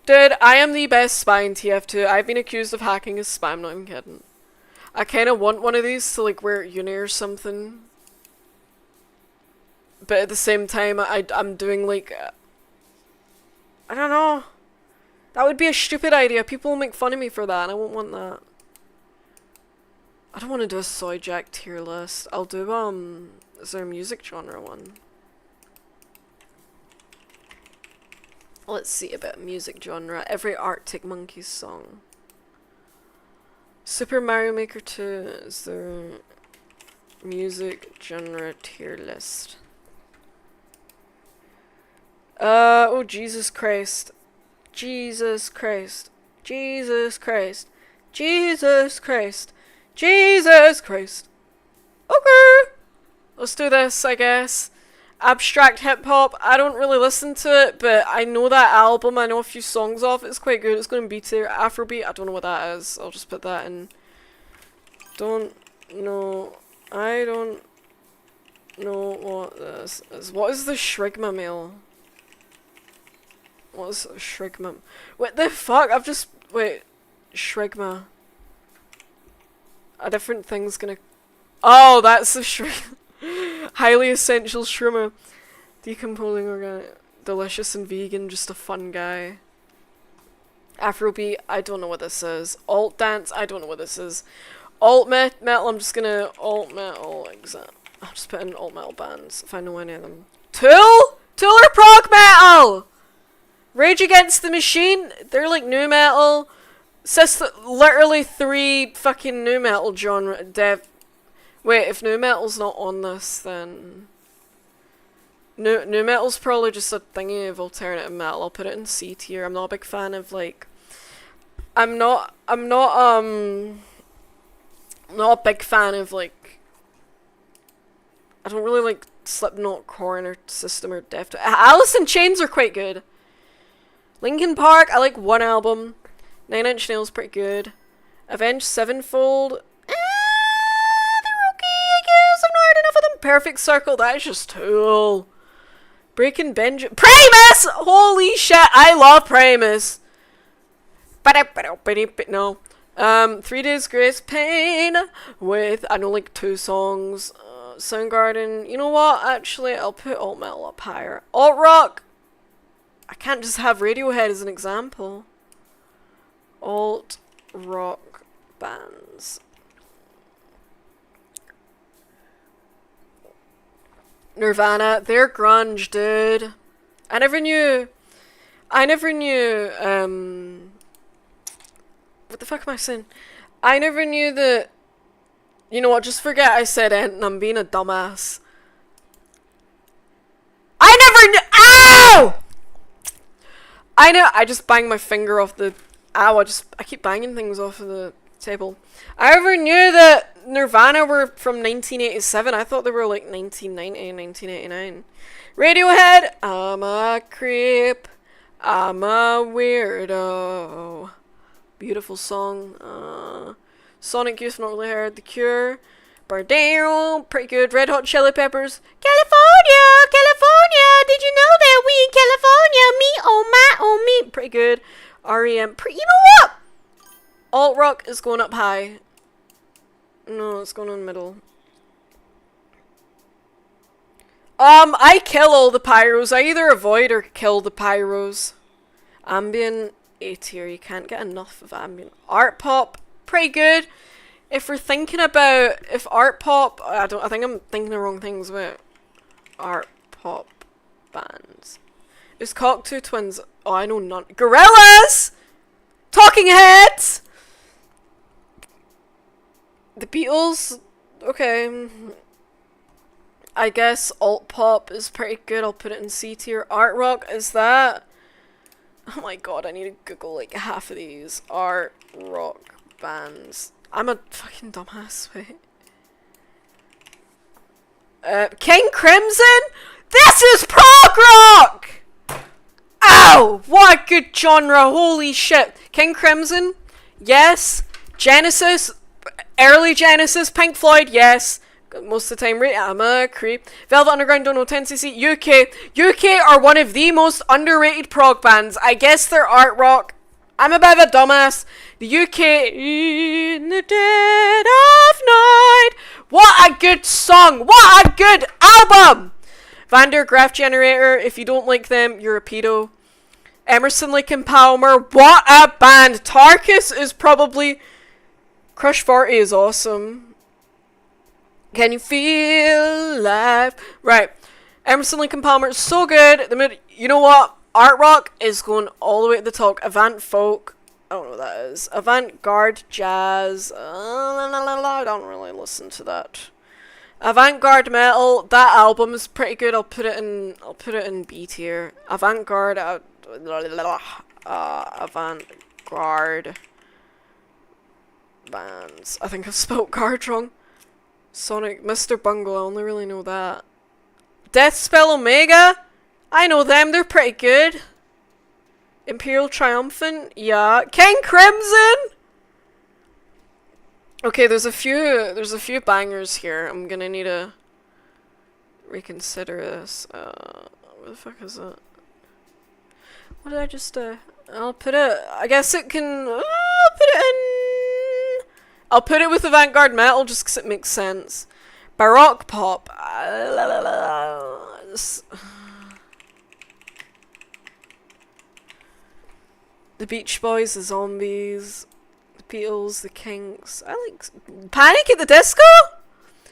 Dude, I am the best spy in TF2. I've been accused of hacking as spam. Not even kidding. I kind of want one of these to like wear at uni or something. But at the same time, I'm doing like I don't know. That would be a stupid idea. People will make fun of me for that, and I won't want that. I don't want to do a soy jack tier list. I'll do is there a music genre one? Let's see a bit of music genre. Every Arctic Monkeys song. Super Mario Maker 2 is there music genre tier list. Oh Jesus Christ. Jesus Christ. Jesus Christ. Jesus Christ. Jesus Christ. Okay. Let's do this, I guess. Abstract hip hop. I don't really listen to it, but I know that album. I know a few songs off. It's quite good. It's going to be tier. Afrobeat. I don't know what that is. I'll just put that in. Don't know. I don't know what this is. What is the Shrigma mail? What is Shrigma? What the fuck? I've just... Wait. Shrigma. A different thing's gonna... Oh, that's the Shrigma. Highly essential shrimmer. Decomposing organic. Delicious and vegan. Just a fun guy. Afrobeat. I don't know what this is. Alt dance. I don't know what this is. Alt metal. I'm just gonna... Alt metal. I'll just put in alt metal bands if I know any of them. Tool? Tool or prog metal? Rage Against the Machine, they're like new metal. Literally 3 fucking new metal genre. Wait, if new metal's not on this, then new metal's probably just a thingy of alternative metal. I'll put it in C tier. I'm not a big fan of like. I'm not a big fan of like. I don't really like Slipknot, Korn, or System or Deftones. Alice in Chains are quite good. Linkin Park, I like one album. 9 Inch Nails, pretty good. Avenged Sevenfold, they're okay, I guess. I've not heard enough of them. Perfect Circle, that is just Tool. Breaking Benjamin. Primus! Holy shit, I love Primus. No. 3 Days Grace, Pain, with, I know, like 2 songs. Soundgarden, you know what, actually, I'll put alt metal up higher. Alt rock. I can't just have Radiohead as an example. Alt rock bands. Nirvana, they're grunge, dude. I never knew, what the fuck am I saying? I never knew that, you know what, just forget I said it and I'm being a dumbass. I never knew, ow! I just banged my finger off the... Ow, I keep banging things off of the table. I never knew that Nirvana were from 1987. I thought they were like 1990, 1989. Radiohead, I'm a creep. I'm a weirdo. Beautiful song. Sonic Youth, not really heard. The Cure. Bardero, pretty good. Red Hot Chili Peppers. California, California. Did you know that we in California? Me, oh my, oh me. Pretty good. REM. You know what? Alt rock is going up high. No, it's going in the middle. I kill all the pyros. I either avoid or kill the pyros. Ambient, A tier. You can't get enough of ambient. Art pop, pretty good. If we're thinking about if art pop, I think I'm thinking the wrong things with art pop bands. Is Cocteau Twins? Oh, I know none. Gorillaz, Talking Heads, the Beatles. Okay, I guess alt pop is pretty good. I'll put it in C tier. Art rock, is that? Oh my god, I need to Google like half of these art rock bands. I'm a fucking dumbass, wait. King Crimson? This is prog rock! Ow! What a good genre, holy shit. King Crimson, yes. Genesis, early Genesis, Pink Floyd, yes. Most of the time, right? I'm a creep. Velvet Underground, don't know, 10cc. UK are one of the most underrated prog bands. I guess they're art rock. I'm a bit of a dumbass. The UK, in the dead of night. What a good song. What a good album. Vander Graph Generator, if you don't like them, you're a pedo. Emerson, Lake and Palmer, what a band. Tarkus is probably... Crush 40 is awesome. Can you feel life? Right. Emerson, Lake and Palmer, so good. You know what? Art rock is going all the way to the top. Avant folk. I don't know what that is. Avant-garde jazz. I don't really listen to that. Avant-garde metal. That album is pretty good. I'll put it in B tier. Avant-garde. Avant-garde bands. I think I spelled guard wrong. Sonic, Mr. Bungle. I only really know that. Deathspell Omega. I know them. They're pretty good. Imperial Triumphant. Yeah. King Crimson. Okay, there's a few bangers here. I'm gonna need to reconsider this. What the fuck is it? What did I just I'll put it. I guess it can. I'll put it in. I'll put it with avant-garde metal just because it makes sense. Baroque pop. The Beach Boys, the Zombies, the Beatles, the Kinks. I like Panic at the Disco.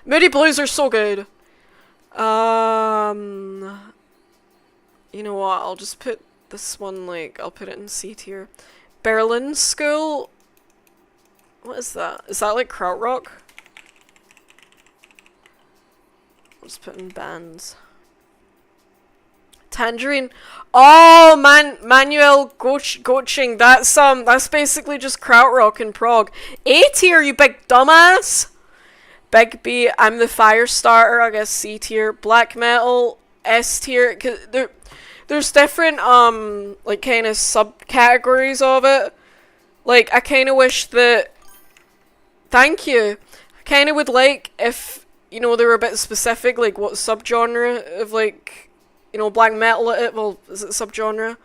Moody Blues are so good. You know what? I'll just put this one, like, I'll put it in C tier. Berlin School. What is that? Is that like krautrock? I'll just put in bands. Tangerine. Oh man, Manuel Goching. That's basically just krautrock in Prague. A tier, you big dumbass. Big B. I'm the Firestarter. I guess C tier. Black metal. S tier. There's different like kind of subcategories of it. Like I kind of wish that. Thank you. I kind of would like if they were a bit specific, like what subgenre of like. Black metal at it. Well, is it subgenre?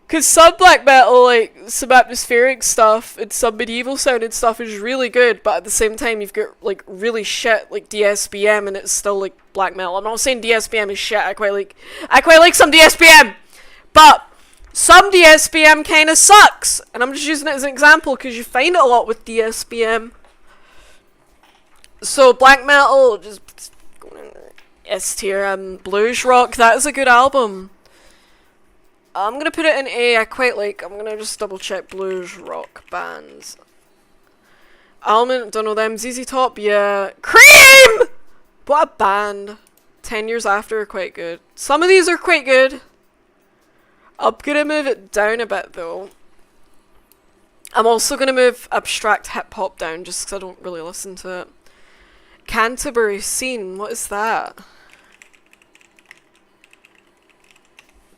Because some black metal, like, some atmospheric stuff and some medieval sounding stuff is really good, but at the same time you've got, like, really shit, like, DSBM, and it's still, like, black metal. I'm not saying DSBM is shit, I quite like some DSBM! But some DSBM kind of sucks! And I'm just using it as an example, because you find it a lot with DSBM. So, black metal, just... S tier, blues rock, that is a good album. I'm gonna put it in A, I'm gonna just double check blues rock bands. Almond, don't know them, ZZ Top, yeah. Cream! What a band. 10 years after are quite good. Some of these are quite good. I'm gonna move it down a bit though. I'm also gonna move abstract hip hop down just because I don't really listen to it. Canterbury Scene, what is that?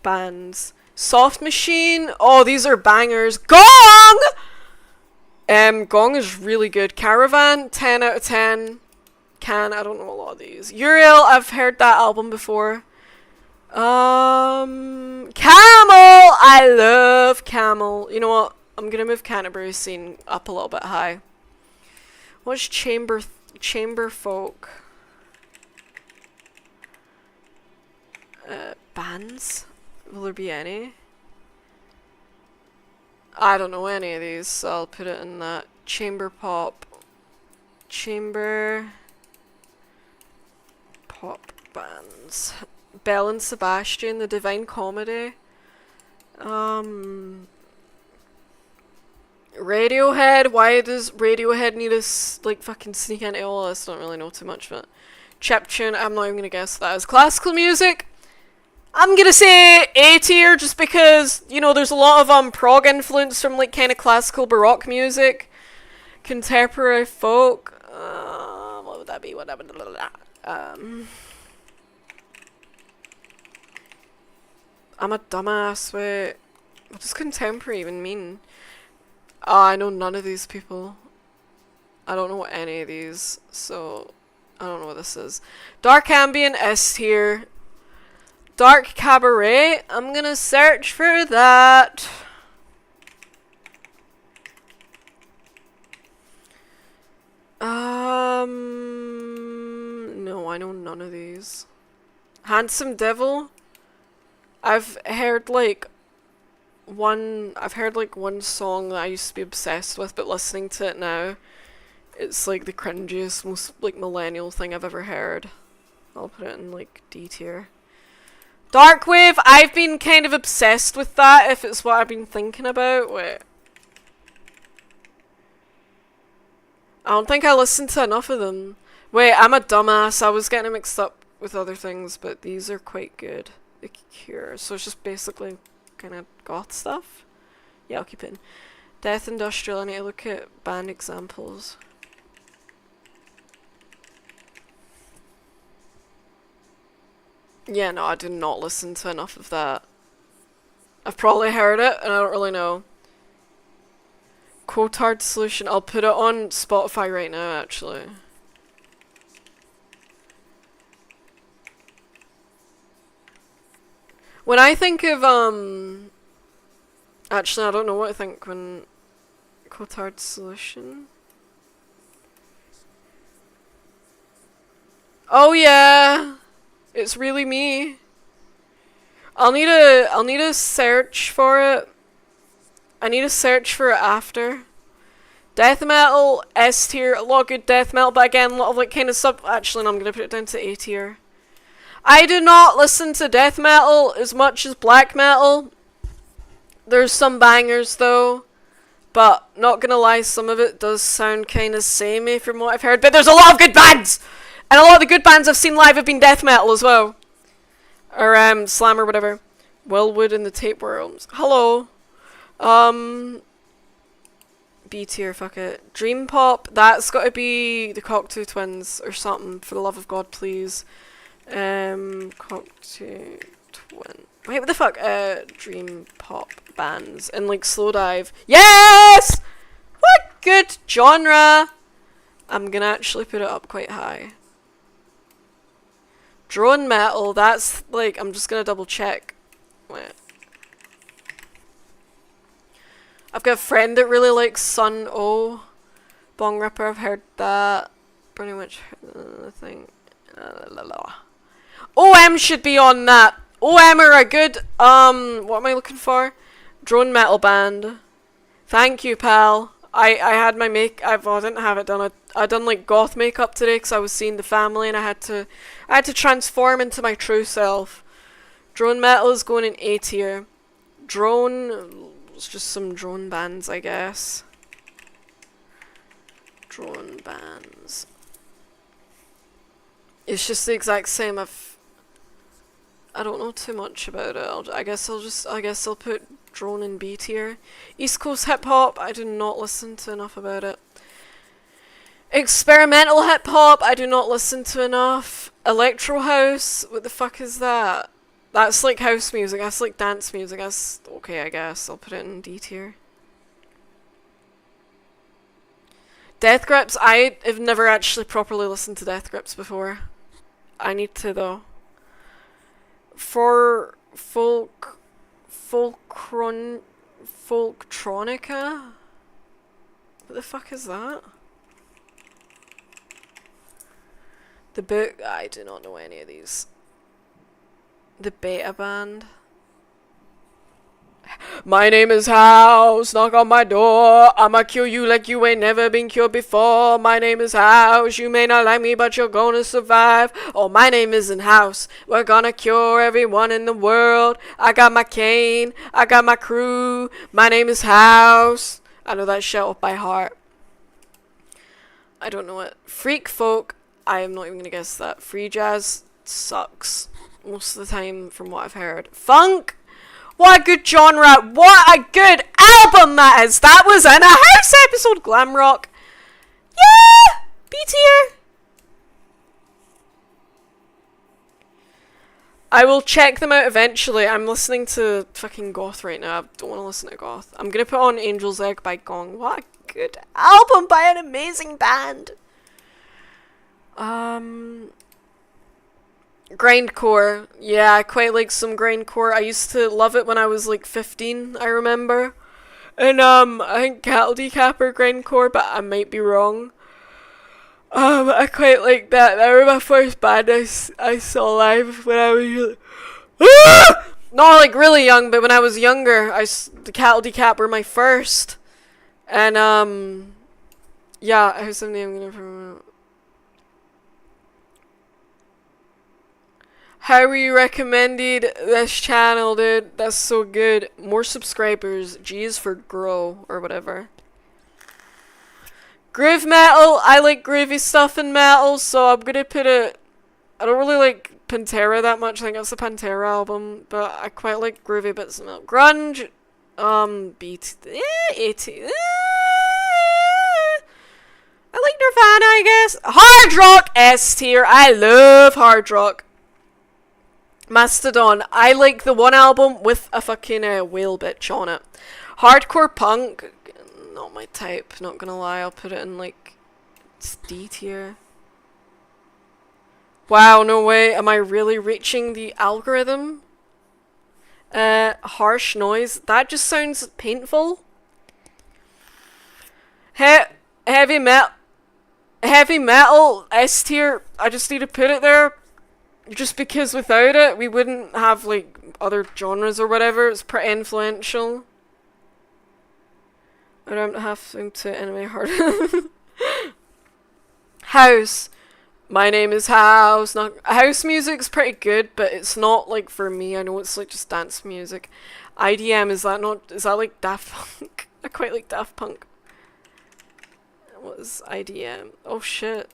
Bands. Soft Machine. Oh, these are bangers. Gong! Gong is really good. Caravan, 10 out of 10. I don't know a lot of these. Uriel, I've heard that album before. Camel! I love Camel. You know what? I'm gonna move Canterbury Scene up a little bit high. What's chamber folk? Bands? Will there be any? I don't know any of these, so I'll put it in that. Chamber pop. Chamber pop bands. Belle and Sebastian, The Divine Comedy. Radiohead. Why does Radiohead need us like fucking sneak into all this? I don't really know too much of it. Chiptune. I'm not even gonna guess that as classical music. I'm gonna say A tier just because, there's a lot of prog influence from like kind of classical baroque music. Contemporary folk. What would that be? Whatever. I'm a dumbass, wait. What does contemporary even mean? I know none of these people. I don't know any of these, so I don't know what this is. Dark ambient S tier. Dark cabaret. I'm gonna search for that. No, I know none of these. Handsome Devil. I've heard like one song that I used to be obsessed with, but listening to it now, it's like the cringiest, most like millennial thing I've ever heard. I'll put it in like D tier. Darkwave, I've been kind of obsessed with that, if it's what I've been thinking about. Wait. I don't think I listened to enough of them. Wait, I'm a dumbass. I was getting it mixed up with other things, but these are quite good. The Cure. So it's just basically kind of goth stuff. Yeah, I'll keep it in. Death Industrial. I need to look at band examples. Yeah, no, I did not listen to enough of that. I've probably heard it, and I don't really know. Cotard Solution. I'll put it on Spotify right now, actually. When I think of, actually, I don't know what I think when... Cotard Solution. Oh, yeah! It's really me. I'll need a search for it. I need to search for it after. Death metal, S tier, a lot of good death metal, but again, a lot of like kind of sub. Actually, no, I'm gonna put it down to A tier. I do not listen to death metal as much as black metal. There's some bangers though, but not gonna lie, some of it does sound kind of samey from what I've heard. But there's a lot of good bands, and a lot of the good bands I've seen live have been death metal as well, or slam or whatever. Wellwood and the Tapeworms. Hello. B tier, fuck it. Dream Pop, that's gotta be the Cocteau Twins or something, for the love of God, please. Cocteau Twin. Wait, what the fuck? Dream Pop bands. And like Slow Dive. Yes! What good genre! I'm gonna actually put it up quite high. Drone Metal, that's like, I'm just gonna double check. Wait. I've got a friend that really likes Sun O. Bong Ripper, I've heard that. Pretty much the thing. OM should be on that. OM are a good, what am I looking for? Drone metal band. Thank you, pal. I had my I didn't have it done. I done like goth makeup today because I was seeing the family and I had to transform into my true self. Drone metal is going in A tier. Drone, it's just some drone bands, I guess. Drone bands. It's just the exact same. I don't know too much about it. I guess I'll put drone in B tier. East Coast hip hop, I do not listen to enough about it. Experimental hip hop, I do not listen to enough. Electro house, what the fuck is that? That's like house music, that's like dance music, that's okay, I guess. I'll put it in D tier. Death Grips, I have never actually properly listened to Death Grips before. I need to though. For Folktronica? What the fuck is that? The book, I do not know any of these. The Beta Band. My name is House, knock on my door. I'ma kill you like you ain't never been killed before. My name is House, you may not like me but you're gonna survive. Oh, my name isn't House, we're gonna cure everyone in the world. I got my cane, I got my crew. My name is House. I know that shit off by heart. I don't know it. Freak folk, I am not even gonna guess that. Free jazz sucks most of the time from what I've heard. Funk, what a good genre, what a good album that is. That was in a house episode. Glam rock, yeah, B tier. I will check them out eventually. I'm listening to fucking goth right now. I don't want to listen to goth. I'm gonna put on Angel's Egg by Gong. What a good album by an amazing band. Grindcore. Yeah, I quite like some grindcore. I used to love it when I was like 15, I remember. And I think Cattle Decapper grindcore, but I might be wrong. I quite like that. That was my first band I saw live when I was not like really young, but when I was younger, the Cattle Decap were my first. And yeah, I have something I'm gonna promote. How were you recommended this channel, dude? That's so good. More subscribers. G is for grow or whatever. Groove metal. I like groovy stuff in metal, so I'm gonna put it. I don't really like Pantera that much. I think that's the Pantera album, but I quite like groovy bits of metal. Grunge. Beat. AT. I like Nirvana, I guess. Hard rock S tier. I love hard rock. Mastodon. I like the one album with a fucking whale bitch on it. Hardcore punk. Not my type, not gonna lie. I'll put it in like it's D tier. Wow, no way. Am I really reaching the algorithm? Harsh noise. That just sounds painful. Heavy metal. Heavy metal S tier. I just need to put it there. Just because without it, we wouldn't have, like, other genres or whatever. It's pretty influential. I don't have to anime hard. House. My name is House. House music's pretty good, but it's not, like, for me. I know it's, like, just dance music. IDM, is that like, Daft Punk? I quite like Daft Punk. What is IDM? Oh, shit.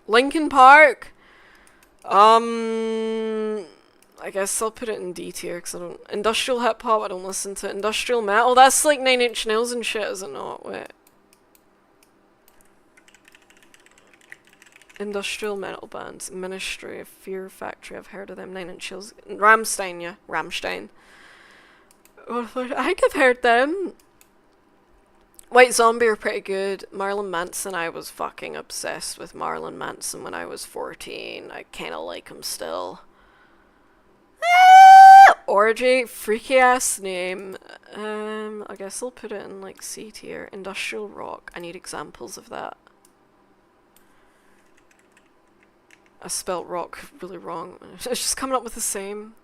Linkin Park. I guess I'll put it in D tier because I don't. Industrial hip hop. I don't listen to industrial metal. That's like 9 Inch Nails and shit, is it not? Wait. Industrial metal bands. Ministry, Fear Factory. I've heard of them. 9 Inch Nails. Rammstein, yeah. Rammstein. I think I've heard them. White Zombie are pretty good. Marilyn Manson, I was fucking obsessed with Marilyn Manson when I was 14. I kinda like him still. Orgy, freaky ass name. I guess I'll put it in like C tier. Industrial rock. I need examples of that. I spelt rock really wrong. It's just coming up with the same.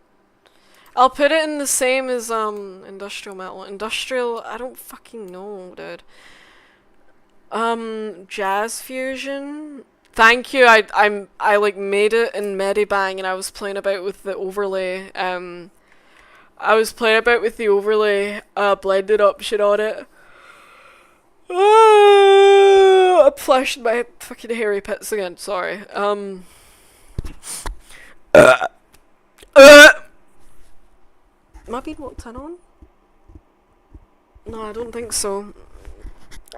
I'll put it in the same as industrial metal. Industrial, I don't fucking know, dude. Jazz fusion. Thank you. I like made it in Medibang and I was playing about with the overlay. I was playing about with the overlay, blended up shit on it. I flashed my fucking hairy pits again. Sorry. Am I being walked in on? No, I don't think so.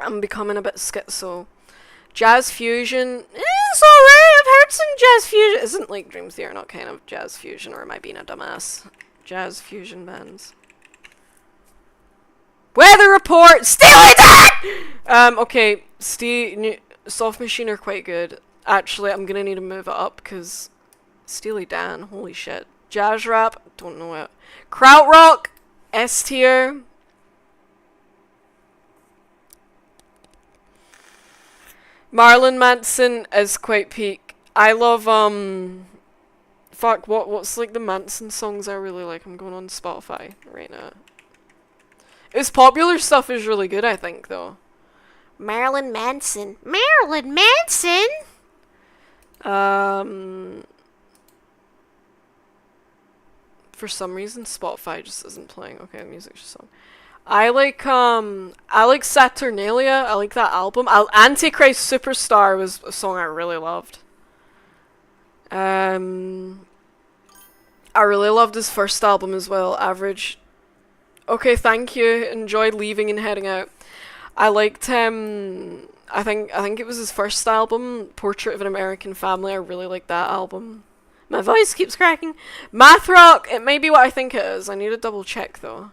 I'm becoming a bit schizo. Jazz fusion. It's alright, I've heard some jazz fusion. Isn't like Dream Theater not kind of jazz fusion, or am I being a dumbass? Jazz fusion bands. Weather report! Steely Dan! Okay, Soft Machine are quite good. Actually, I'm gonna need to move it up, because Steely Dan, holy shit. Jazz rap, don't know it. Krautrock, S tier. Marilyn Manson is quite peak. I love fuck, what's like the Manson songs I really like? I'm going on Spotify right now. His popular stuff is really good, I think, though. Marilyn Manson. Marilyn Manson. For some reason, Spotify just isn't playing. Okay, music's just on. I like Saturnalia. I like that album. Antichrist Superstar was a song I really loved. I really loved his first album as well, Average. Okay, thank you. Enjoyed leaving and heading out. I liked I think it was his first album, Portrait of an American Family. I really like that album. My voice keeps cracking. Math rock. It may be what I think it is. I need to double check though.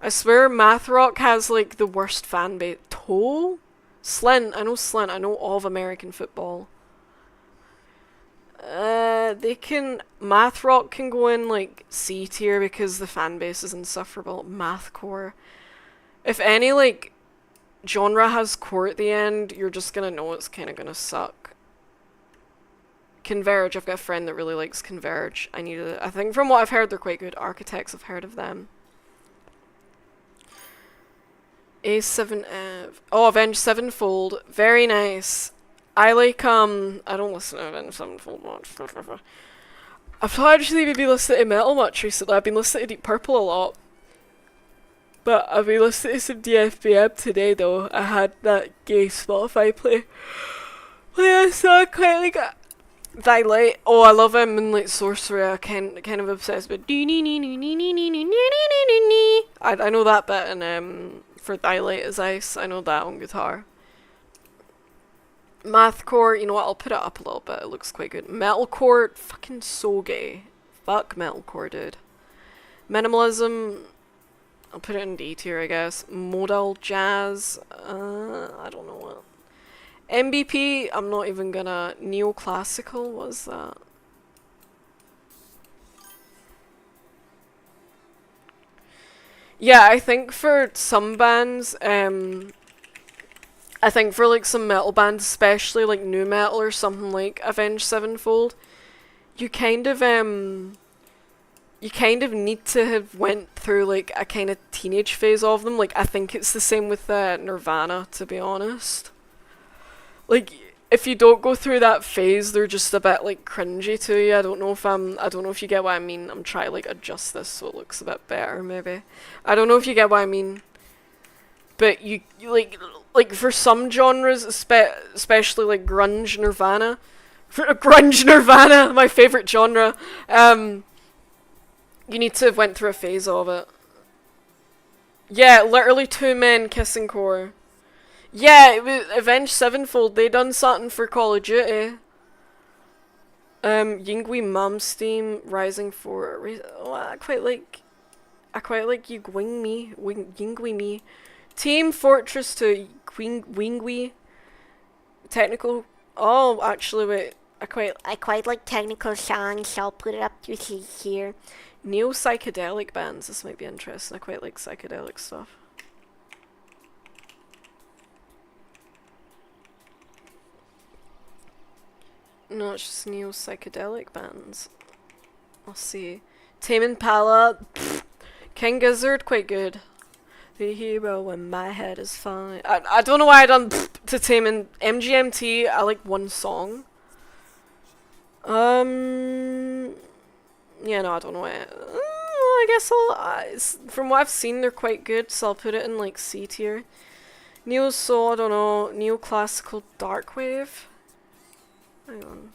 I swear math rock has like the worst fan base. Toll? Slint. I know Slint. I know all of American football. They can... Math rock can go in like C tier because the fan base is insufferable. Mathcore. If any like genre has core at the end, you're just gonna know it's kinda gonna suck. Converge. I've got a friend that really likes Converge. I think from what I've heard they're quite good. Architects, I've heard of them. A7F. Oh, Avenged Sevenfold. Very nice. I like, I don't listen to Avenged Sevenfold much. I've not actually maybe listened to metal much recently. I've been listening to Deep Purple a lot. But I've been listening to some DFBM today though. I had that gay Spotify play. Yeah, so I quite like it. Dilate. Oh, I love him in like Sorcery. I'm kind of obsessed with. I know that bit and for Dilate as Ice. I know that on guitar. Mathcore, you know what? I'll put it up a little bit. It looks quite good. Metalcore, fucking so gay. Fuck metalcore, dude. Minimalism. I'll put it in D tier, I guess. Modal jazz. I don't know what. MBP, I'm not even gonna... Neoclassical, what's that? Yeah, I think for some bands, I think for like some metal bands, especially like nu metal or something like Avenged Sevenfold, you kind of need to have went through like a kind of teenage phase of them. Like I think it's the same with Nirvana, to be honest. Like, if you don't go through that phase, they're just a bit, like, cringy to you. I don't know if you get what I mean. I'm trying to, like, adjust this so it looks a bit better, maybe. I don't know if you get what I mean. But you like, for some genres, especially, like, grunge Nirvana. Grunge Nirvana, my favourite genre. You need to have went through a phase of it. Yeah, literally two men kissing core. Yeah, it was Avenged Sevenfold. They done something for Call of Duty. Yingui Mumsteam Rising 4. Oh, I quite like Yingui Me. Team Fortress 2 Wingui. Technical. Oh, actually, wait. I quite like technical songs, so I'll put it up to here. Neo psychedelic bands. This might be interesting. I quite like psychedelic stuff. No, it's just neo psychedelic bands. I'll see. Tame Impala, King Gizzard, quite good. The hero when my head is fine. I don't know why I done to Tame and MGMT. I like one song. Yeah, no, I don't know why. I guess from what I've seen, they're quite good, so I'll put it in like C tier. Neo Soul, I don't know. Neoclassical Darkwave. Hang on.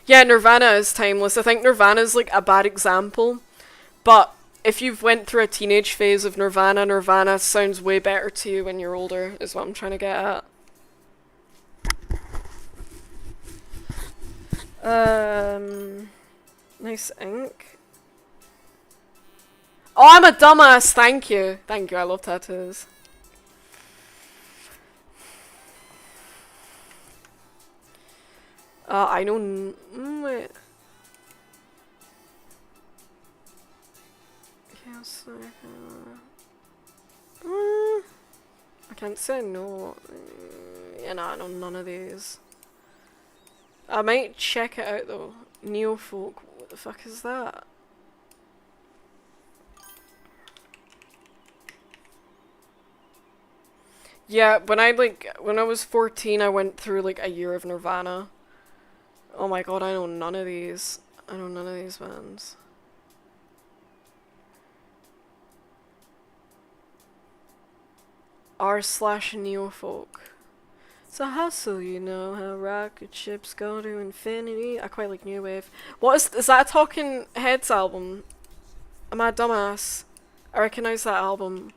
Yeah, Nirvana is timeless. I think Nirvana is like a bad example, but if you've went through a teenage phase of Nirvana, Nirvana sounds way better to you when you're older, is what I'm trying to get at. Nice ink. Oh, I'm a dumbass. Thank you. Thank you. I love tattoos. I know. Wait. I can't say no. Yeah, no, I know none of these. I might check it out though. Neofolk. What the fuck is that? Yeah, when I was 14, I went through like a year of Nirvana. Oh my god, I know none of these. I know none of these bands. r/neofolk. It's a hustle, you know how rocket ships go to infinity. I quite like new wave. What is that a Talking Heads album? Am I a dumbass? I recognise that album.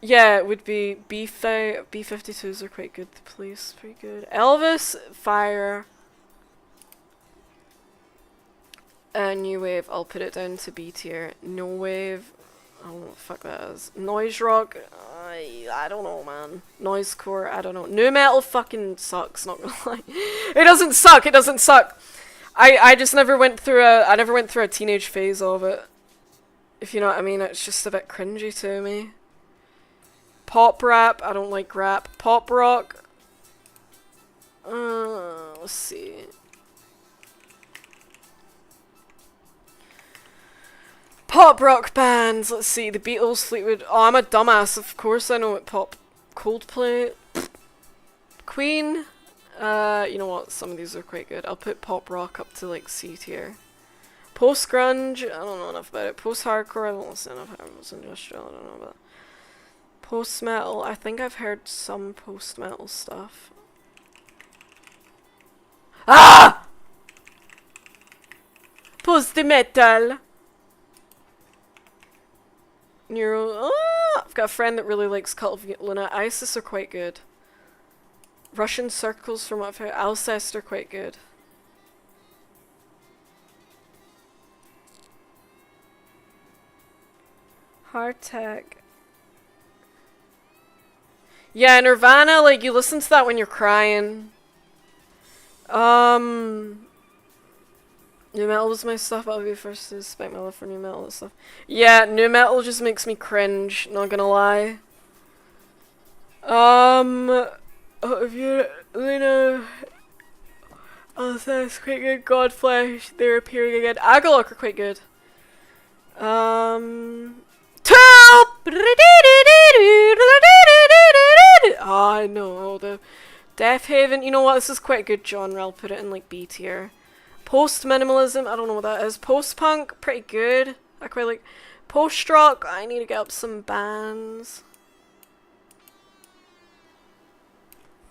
Yeah, it would be B-52s are quite good. The Police, pretty good. Elvis, Fire. New Wave, I'll put it down to B tier. No Wave, I don't know what the fuck that is. Noise Rock, I don't know, man. Noisecore, I don't know. Nu Metal fucking sucks, not gonna lie. It doesn't suck, it doesn't suck. I just never went through a teenage phase of it. If you know what I mean, it's just a bit cringy to me. Pop rap, I don't like rap. Pop rock, let's see. Pop rock bands, let's see, the Beatles, Fleetwood, oh I'm a dumbass, of course I know what pop, Coldplay, Queen, you know what, some of these are quite good, I'll put pop rock up to like C tier. Post grunge, I don't know enough about it, post hardcore, I don't listen enough, post industrial, I don't know about it. Post metal, I think I've heard some post metal stuff. Ah! Post metal! Neuro. Oh, I've got a friend that really likes Cult of Luna. ISIS are quite good. Russian Circles, from what I've heard. Alcest are quite good. Hard Tech. Yeah, Nirvana, like, you listen to that when you're crying. Nu metal was my stuff, I'll be first to respect my love for nu metal and stuff. Yeah, nu metal just makes me cringe, not gonna lie. If you know, I'll say it's quite good. Godflesh, they're appearing again. Agalok are quite good. Tool! I know, the Death Haven, you know what, this is quite a good genre, I'll put it in like B tier. Post-minimalism, I don't know what that is. Post-punk, pretty good. I quite like. Post-rock, I need to get up some bands.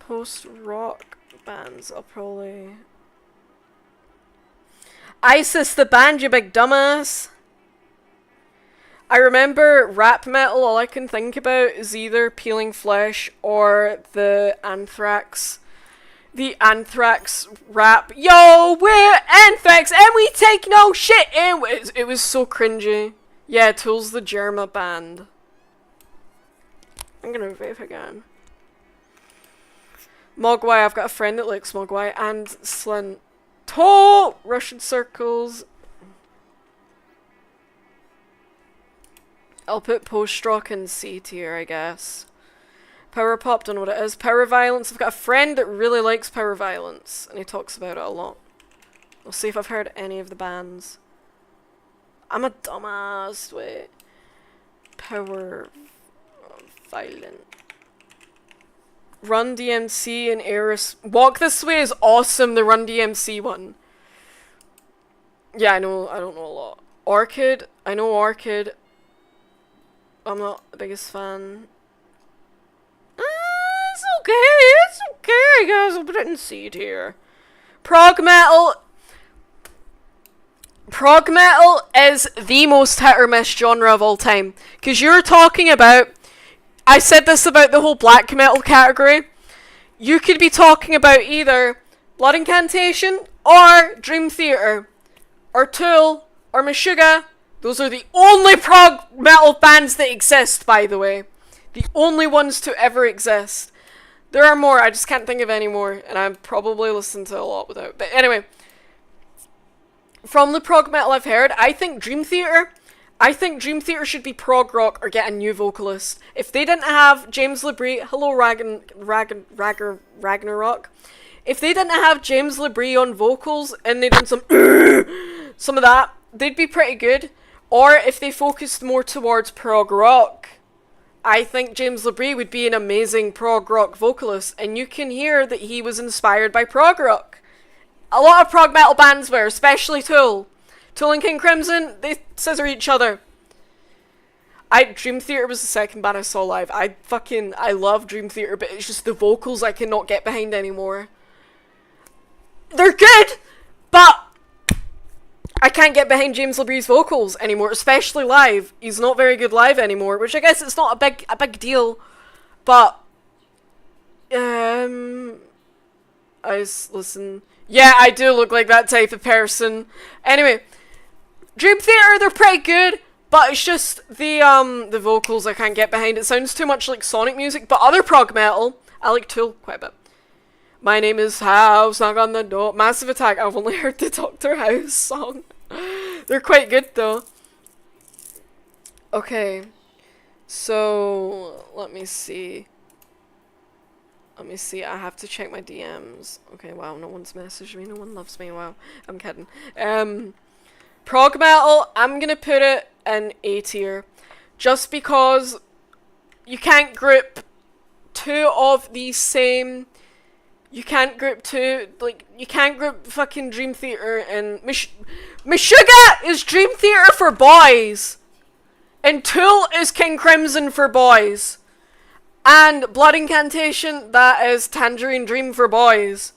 Post-rock bands, I'll probably... ISIS the band, you big dumbass! I remember rap metal, all I can think about is either Peeling Flesh or the Anthrax. The Anthrax rap. Yo, we're Anthrax and we take no shit. It was so cringy. Yeah, Tool's the Germa band. I'm gonna vape again. Mogwai, I've got a friend that likes Mogwai and Slint. Toll! Russian Circles. I'll put post-rock in C tier, I guess. Power pop, don't know what it is. Power violence, I've got a friend that really likes power violence, and he talks about it a lot. We'll see if I've heard any of the bands. I'm a dumbass, wait. Power violent. Run DMC and Eris. Walk This Way is awesome, the Run DMC one. Yeah, I don't know a lot. Orchid, I know Orchid. I'm not the biggest fan. It's okay, guys, I'll put it in C tier. Prog metal is the most hit or miss genre of all time. Because you're talking about, I said this about the whole black metal category, you could be talking about either Blood Incantation or Dream Theater or Tool or Meshuggah. Those are the only prog metal bands that exist, by the way. The only ones to ever exist. There are more, I just can't think of any more, and I'm probably listened to a lot without. But anyway, from the prog metal I've heard, I think Dream Theater should be prog rock or get a new vocalist. If they didn't have James Labrie, hello Ragnarok. If they didn't have James Labrie on vocals and they did some of that, they'd be pretty good. Or if they focused more towards prog rock, I think James Labrie would be an amazing prog rock vocalist, and you can hear that he was inspired by prog rock. A lot of prog metal bands were, especially Tool. Tool and King Crimson, they scissor each other. Dream Theater was the second band I saw live. I love Dream Theater, but it's just the vocals I cannot get behind anymore. They're good, but I can't get behind James LeBrie's vocals anymore, especially live. He's not very good live anymore, which I guess it's not a big deal, but listen. Yeah, I do look like that type of person. Anyway, Dream Theater, they're pretty good, but it's just the vocals I can't get behind. It sounds too much like Sonic music, but other prog metal, I like Tool quite a bit. My name is House, knock on the door. Massive Attack, I've only heard the Dr. House song. They're quite good though. Okay, so let me see. I have to check my DMs. Okay, wow, no one's messaged me, no one loves me, wow. I'm kidding. Prog metal, I'm gonna put it in A tier. Just because you can't group two of the same... You can't group fucking Dream Theater and... Meshuggah is Dream Theater for boys! And Tool is King Crimson for boys! And Blood Incantation, that is Tangerine Dream for boys.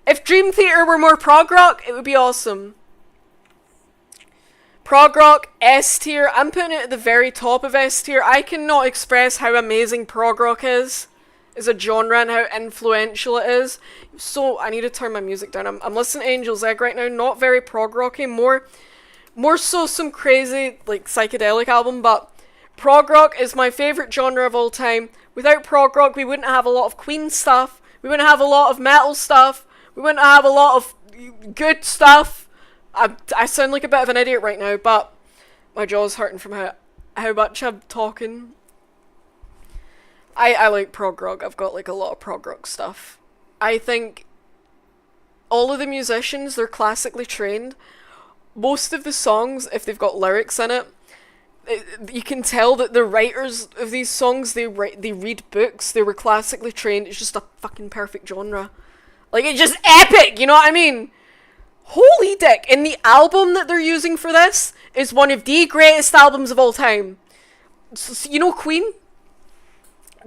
If Dream Theater were more prog rock, it would be awesome. Prog rock, S tier. I'm putting it at the very top of S tier. I cannot express how amazing prog rock is as a genre and how influential it is. So, I need to turn my music down. I'm listening to Angel's Egg right now. Not very prog rocky. More so some crazy, like, psychedelic album, but prog rock is my favourite genre of all time. Without prog rock, we wouldn't have a lot of Queen stuff. We wouldn't have a lot of metal stuff. We wouldn't have a lot of good stuff. I sound like a bit of an idiot right now, but my jaw's hurting from how much I'm talking. I like prog rock. I've got like a lot of prog rock stuff. I think all of the musicians, they're classically trained. Most of the songs, if they've got lyrics in it, you can tell that the writers of these songs, they read books, they were classically trained. It's just a fucking perfect genre. Like, it's just epic, you know what I mean? Holy dick. And the album that they're using for this is one of the greatest albums of all time. So, you know Queen?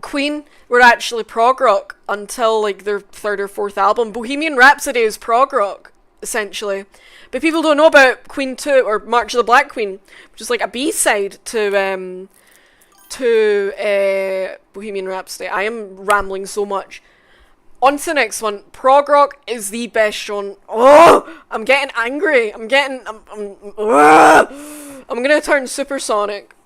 Queen were actually prog rock until like their third or fourth album. Bohemian Rhapsody is prog rock, essentially. But people don't know about Queen 2 or March of the Black Queen, which is like a B-side to Bohemian Rhapsody. I am rambling so much. On to the next one. Prog rock is the best genre. Oh, I'm getting angry. I'm gonna turn supersonic.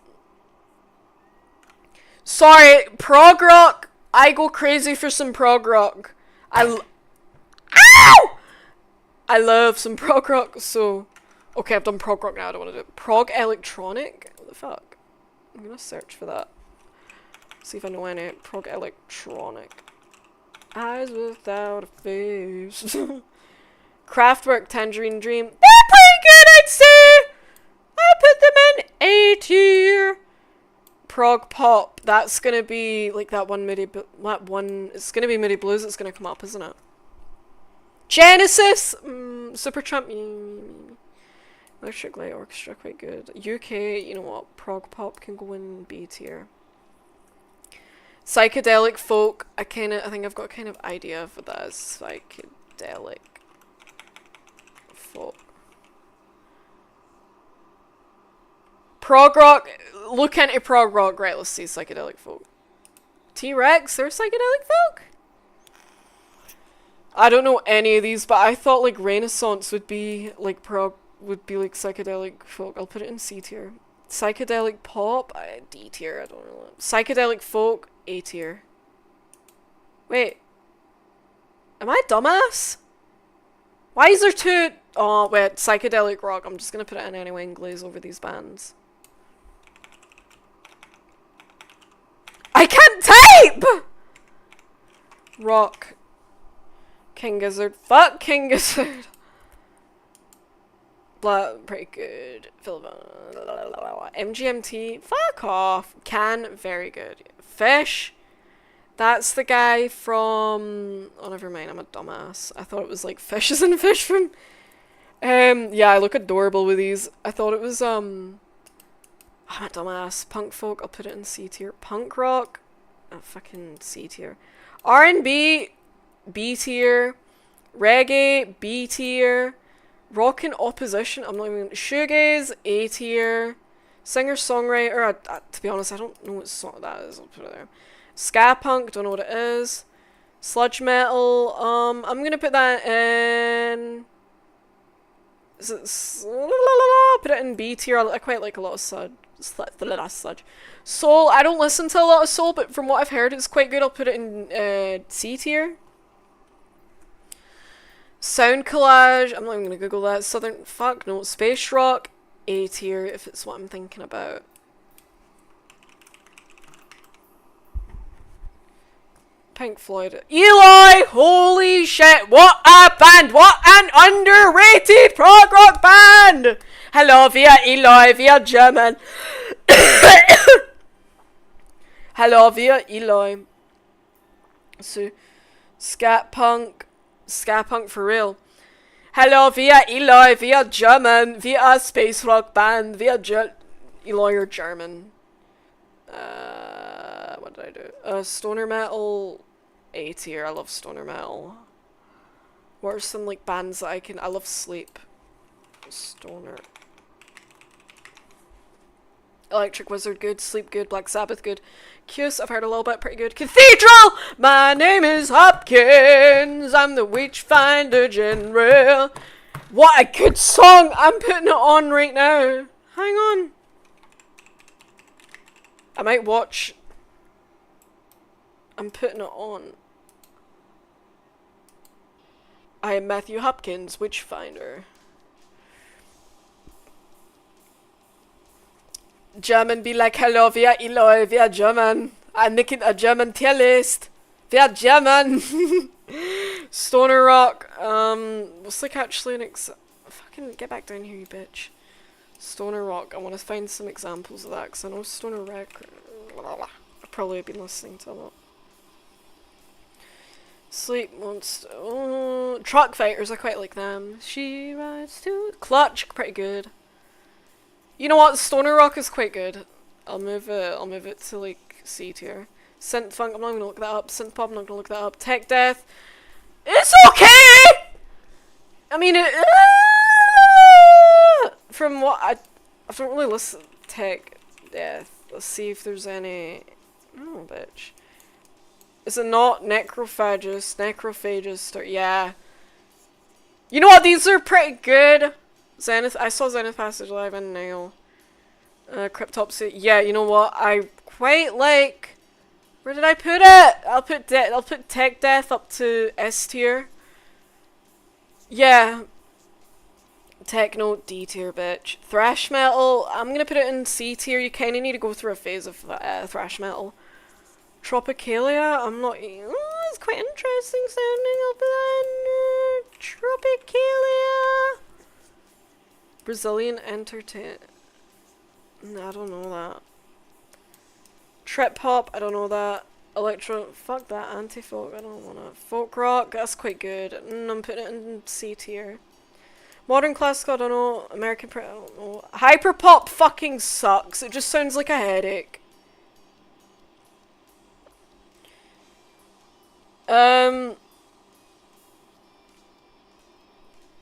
Sorry, prog rock. I go crazy for some prog rock. Ow! I love some prog rock, so... Okay, I've done prog rock now, I don't want to do it. Prog electronic? What the fuck? I'm gonna search for that. See if I know any. Prog electronic. Eyes without a face. Kraftwerk, Tangerine Dream. They're pretty good, I'd say! I put them in A tier. Prog pop. That's gonna be like that one it's gonna be MIDI Blues that's gonna come up, isn't it? Genesis! Supertramp. Electric Light Orchestra, quite good. UK, you know what? Prog pop can go in B tier. Psychedelic folk. I think I've got a kind of idea for that as psychedelic folk. Prog rock. Look into prog rock. Right, let's see psychedelic folk. T-Rex, they're psychedelic folk? I don't know any of these, but I thought like Renaissance would be like like psychedelic folk. I'll put it in C tier. Psychedelic pop, D tier, I don't know. Psychedelic folk, A tier. Wait. Am I a dumbass? Why is there two? Oh, wait, psychedelic rock. I'm just gonna put it in anyway and glaze over these bands. I can't type! Rock. King Gizzard. Fuck King Gizzard. Blah, pretty good. MGMT. Fuck off. Can, very good. Fish. That's the guy from... Oh, never mind. I'm a dumbass. I thought it was like fishes and fish from... yeah, I look adorable with these. I thought it was, I'm a dumbass. Punk folk, I'll put it in C tier. Punk rock, fucking C tier. R&B, B tier. Reggae, B tier. Rock in opposition, I'm not even... Shoegaze, A tier. Singer-songwriter, to be honest, I don't know what song that is, I'll put it there. Ska punk, don't know what it is. Sludge metal, I'm gonna put that in... Is it... Put it in B tier, I quite like a lot of sludge. Soul, I don't listen to a lot of soul, but from what I've heard it's quite good, I'll put it in C tier. Sound collage, I'm not even gonna Google that. Southern, fuck no, space rock, A tier if it's what I'm thinking about. Pink Floyd. Eli! Holy shit! What a band! What an underrated prog rock band! Hello, wir Eli, wir German. Hello, wir Eli. So, scat punk for real. Hello, wir Eli, wir German, wir a space rock band, wir Eli are German. What did I do? Stoner metal, A tier. I love stoner metal. What are some like bands that I love Sleep. Stoner. Electric Wizard good, Sleep good, Black Sabbath good. Cuse, I've heard a little bit, pretty good. Cathedral! My name is Hopkins, I'm the Witchfinder General. What a good song! I'm putting it on right now. Hang on. I might watch. I'm putting it on. I am Matthew Hopkins, Witchfinder. German be like, hello, wir Eloy, wir German. I'm making a German tier list. Wir German. Stoner rock. What's like actually an fucking get back down here, you bitch. Stoner rock. I want to find some examples of that because I know stoner rock. I've probably been listening to a lot. Sleep Monster. Oh, Truck Fighters. I quite like them. She rides to Clutch. Pretty good. You know what? Stoner rock is quite good. I'll move it to like C tier. Synth funk. I'm not gonna look that up. Synth pop. I'm not gonna look that up. Tech death. It's okay. I mean, from what I don't really listen to tech death. Let's see if there's any. Oh, bitch. Is it not necrophagist or yeah? You know what? These are pretty good. Zenith. I saw Zenith Passage live and now. Cryptopsy. Yeah, you know what? I quite like. Where did I put it? I'll put Tech Death up to S tier. Yeah. Techno D tier, bitch. Thrash metal. I'm gonna put it in C tier. You kind of need to go through a phase of thrash metal. Tropicalia. I'm not. Oh, it's quite interesting sounding. I'll put that in Tropicalia. Brazilian entertain. I don't know that. Trip hop. I don't know that. Electro. Fuck that. Anti-folk. I don't want that. Folk rock. That's quite good. I'm putting it in C tier. Modern classical. I don't know. American. I don't know. Hyperpop fucking sucks. It just sounds like a headache.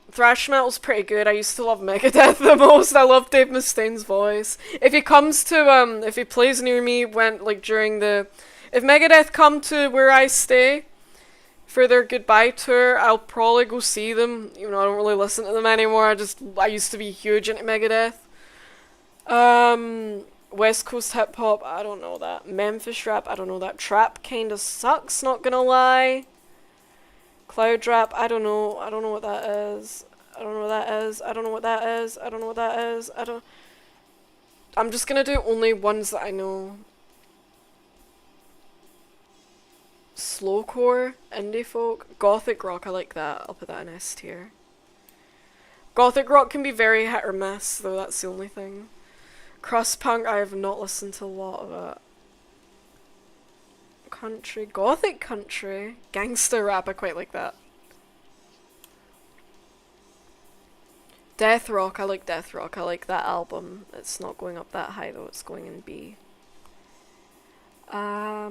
Thrash metal's pretty good. I used to love Megadeth the most. I love Dave Mustaine's voice. If he comes to, if he plays near me if Megadeth come to where I stay for their goodbye tour, I'll probably go see them. Even though I don't really listen to them anymore. I used to be huge into Megadeth. West Coast hip hop, I don't know that. Memphis rap, I don't know that. Trap kinda sucks, not gonna lie. Cloud rap, I don't know what that is. I don't know what that is. I don't know what that is. I don't know what that is. I'm just gonna do only ones that I know. Slowcore, indie folk, gothic rock, I like that. I'll put that in S tier. Gothic rock can be very hit or miss, though that's the only thing. Crust punk, I have not listened to a lot of it. Country, gothic country, gangster rap, I quite like that. Death rock, I like death rock, I like that album. It's not going up that high though, it's going in B. I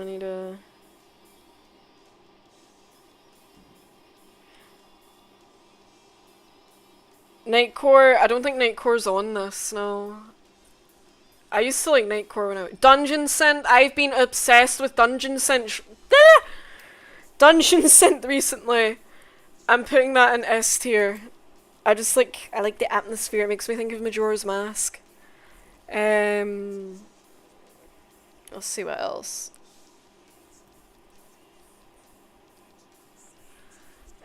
need a... Nightcore, I don't think Nightcore's on this, no. I used to like Nightcore when I was... Dungeon Synth, I've been obsessed with Dungeon Synth. Dungeon Synth recently. I'm putting that in S tier. I like the atmosphere, it makes me think of Majora's Mask. Let's see what else.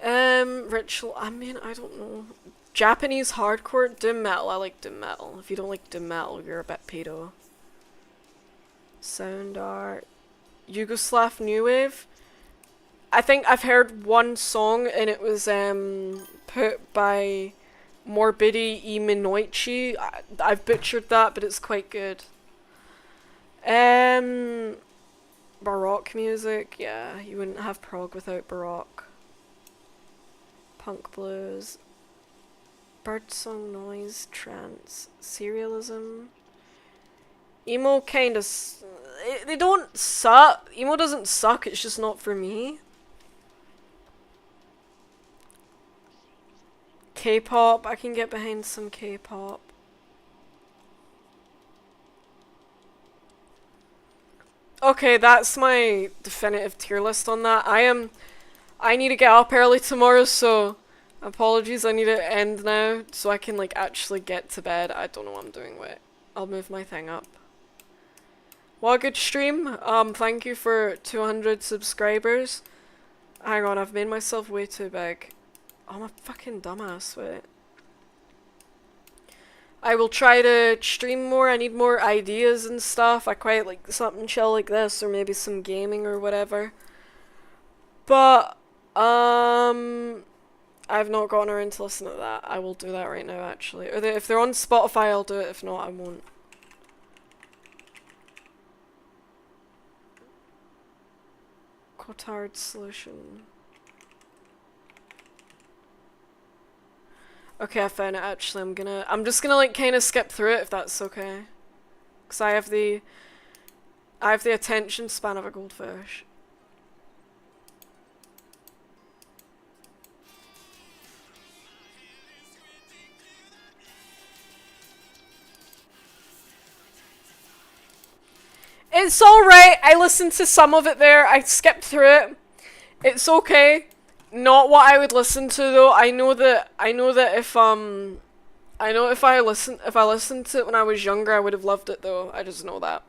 Ritual, I mean, I don't know. Japanese hardcore, doom metal, I like doom metal. If you don't like doom metal, you're a bit pedo. Sound art. Yugoslav New Wave. I think I've heard one song and it was put by Morbidi I Minoichi. I've butchered that, but it's quite good. Baroque music, yeah, you wouldn't have prog without Baroque. Punk blues. Birdsong noise, trance, serialism. Emo kind of... They don't suck. Emo doesn't suck, it's just not for me. K-pop, I can get behind some K-pop. Okay, that's my definitive tier list on that. I need to get up early tomorrow, so apologies, I need to end now so I can like actually get to bed. I don't know what I'm doing with it. I'll move my thing up. What a good stream. Thank you for 200 subscribers. Hang on, I've made myself way too big. Oh, I'm a fucking dumbass with it. I will try to stream more. I need more ideas and stuff. I quite like something chill like this, or maybe some gaming or whatever. But, I've not gotten around to listen to that. I will do that right now, actually. Or if they're on Spotify, I'll do it. If not, I won't. Cotard solution. Okay, I found it actually. I'm just gonna like kind of skip through it if that's okay. Cause I have the attention span of a goldfish. It's alright, I listened to some of it there, I skipped through it. It's okay. Not what I would listen to though. I know that if I listened to it when I was younger I would have loved it though. I just know that.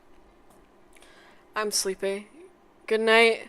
I'm sleepy. Good night.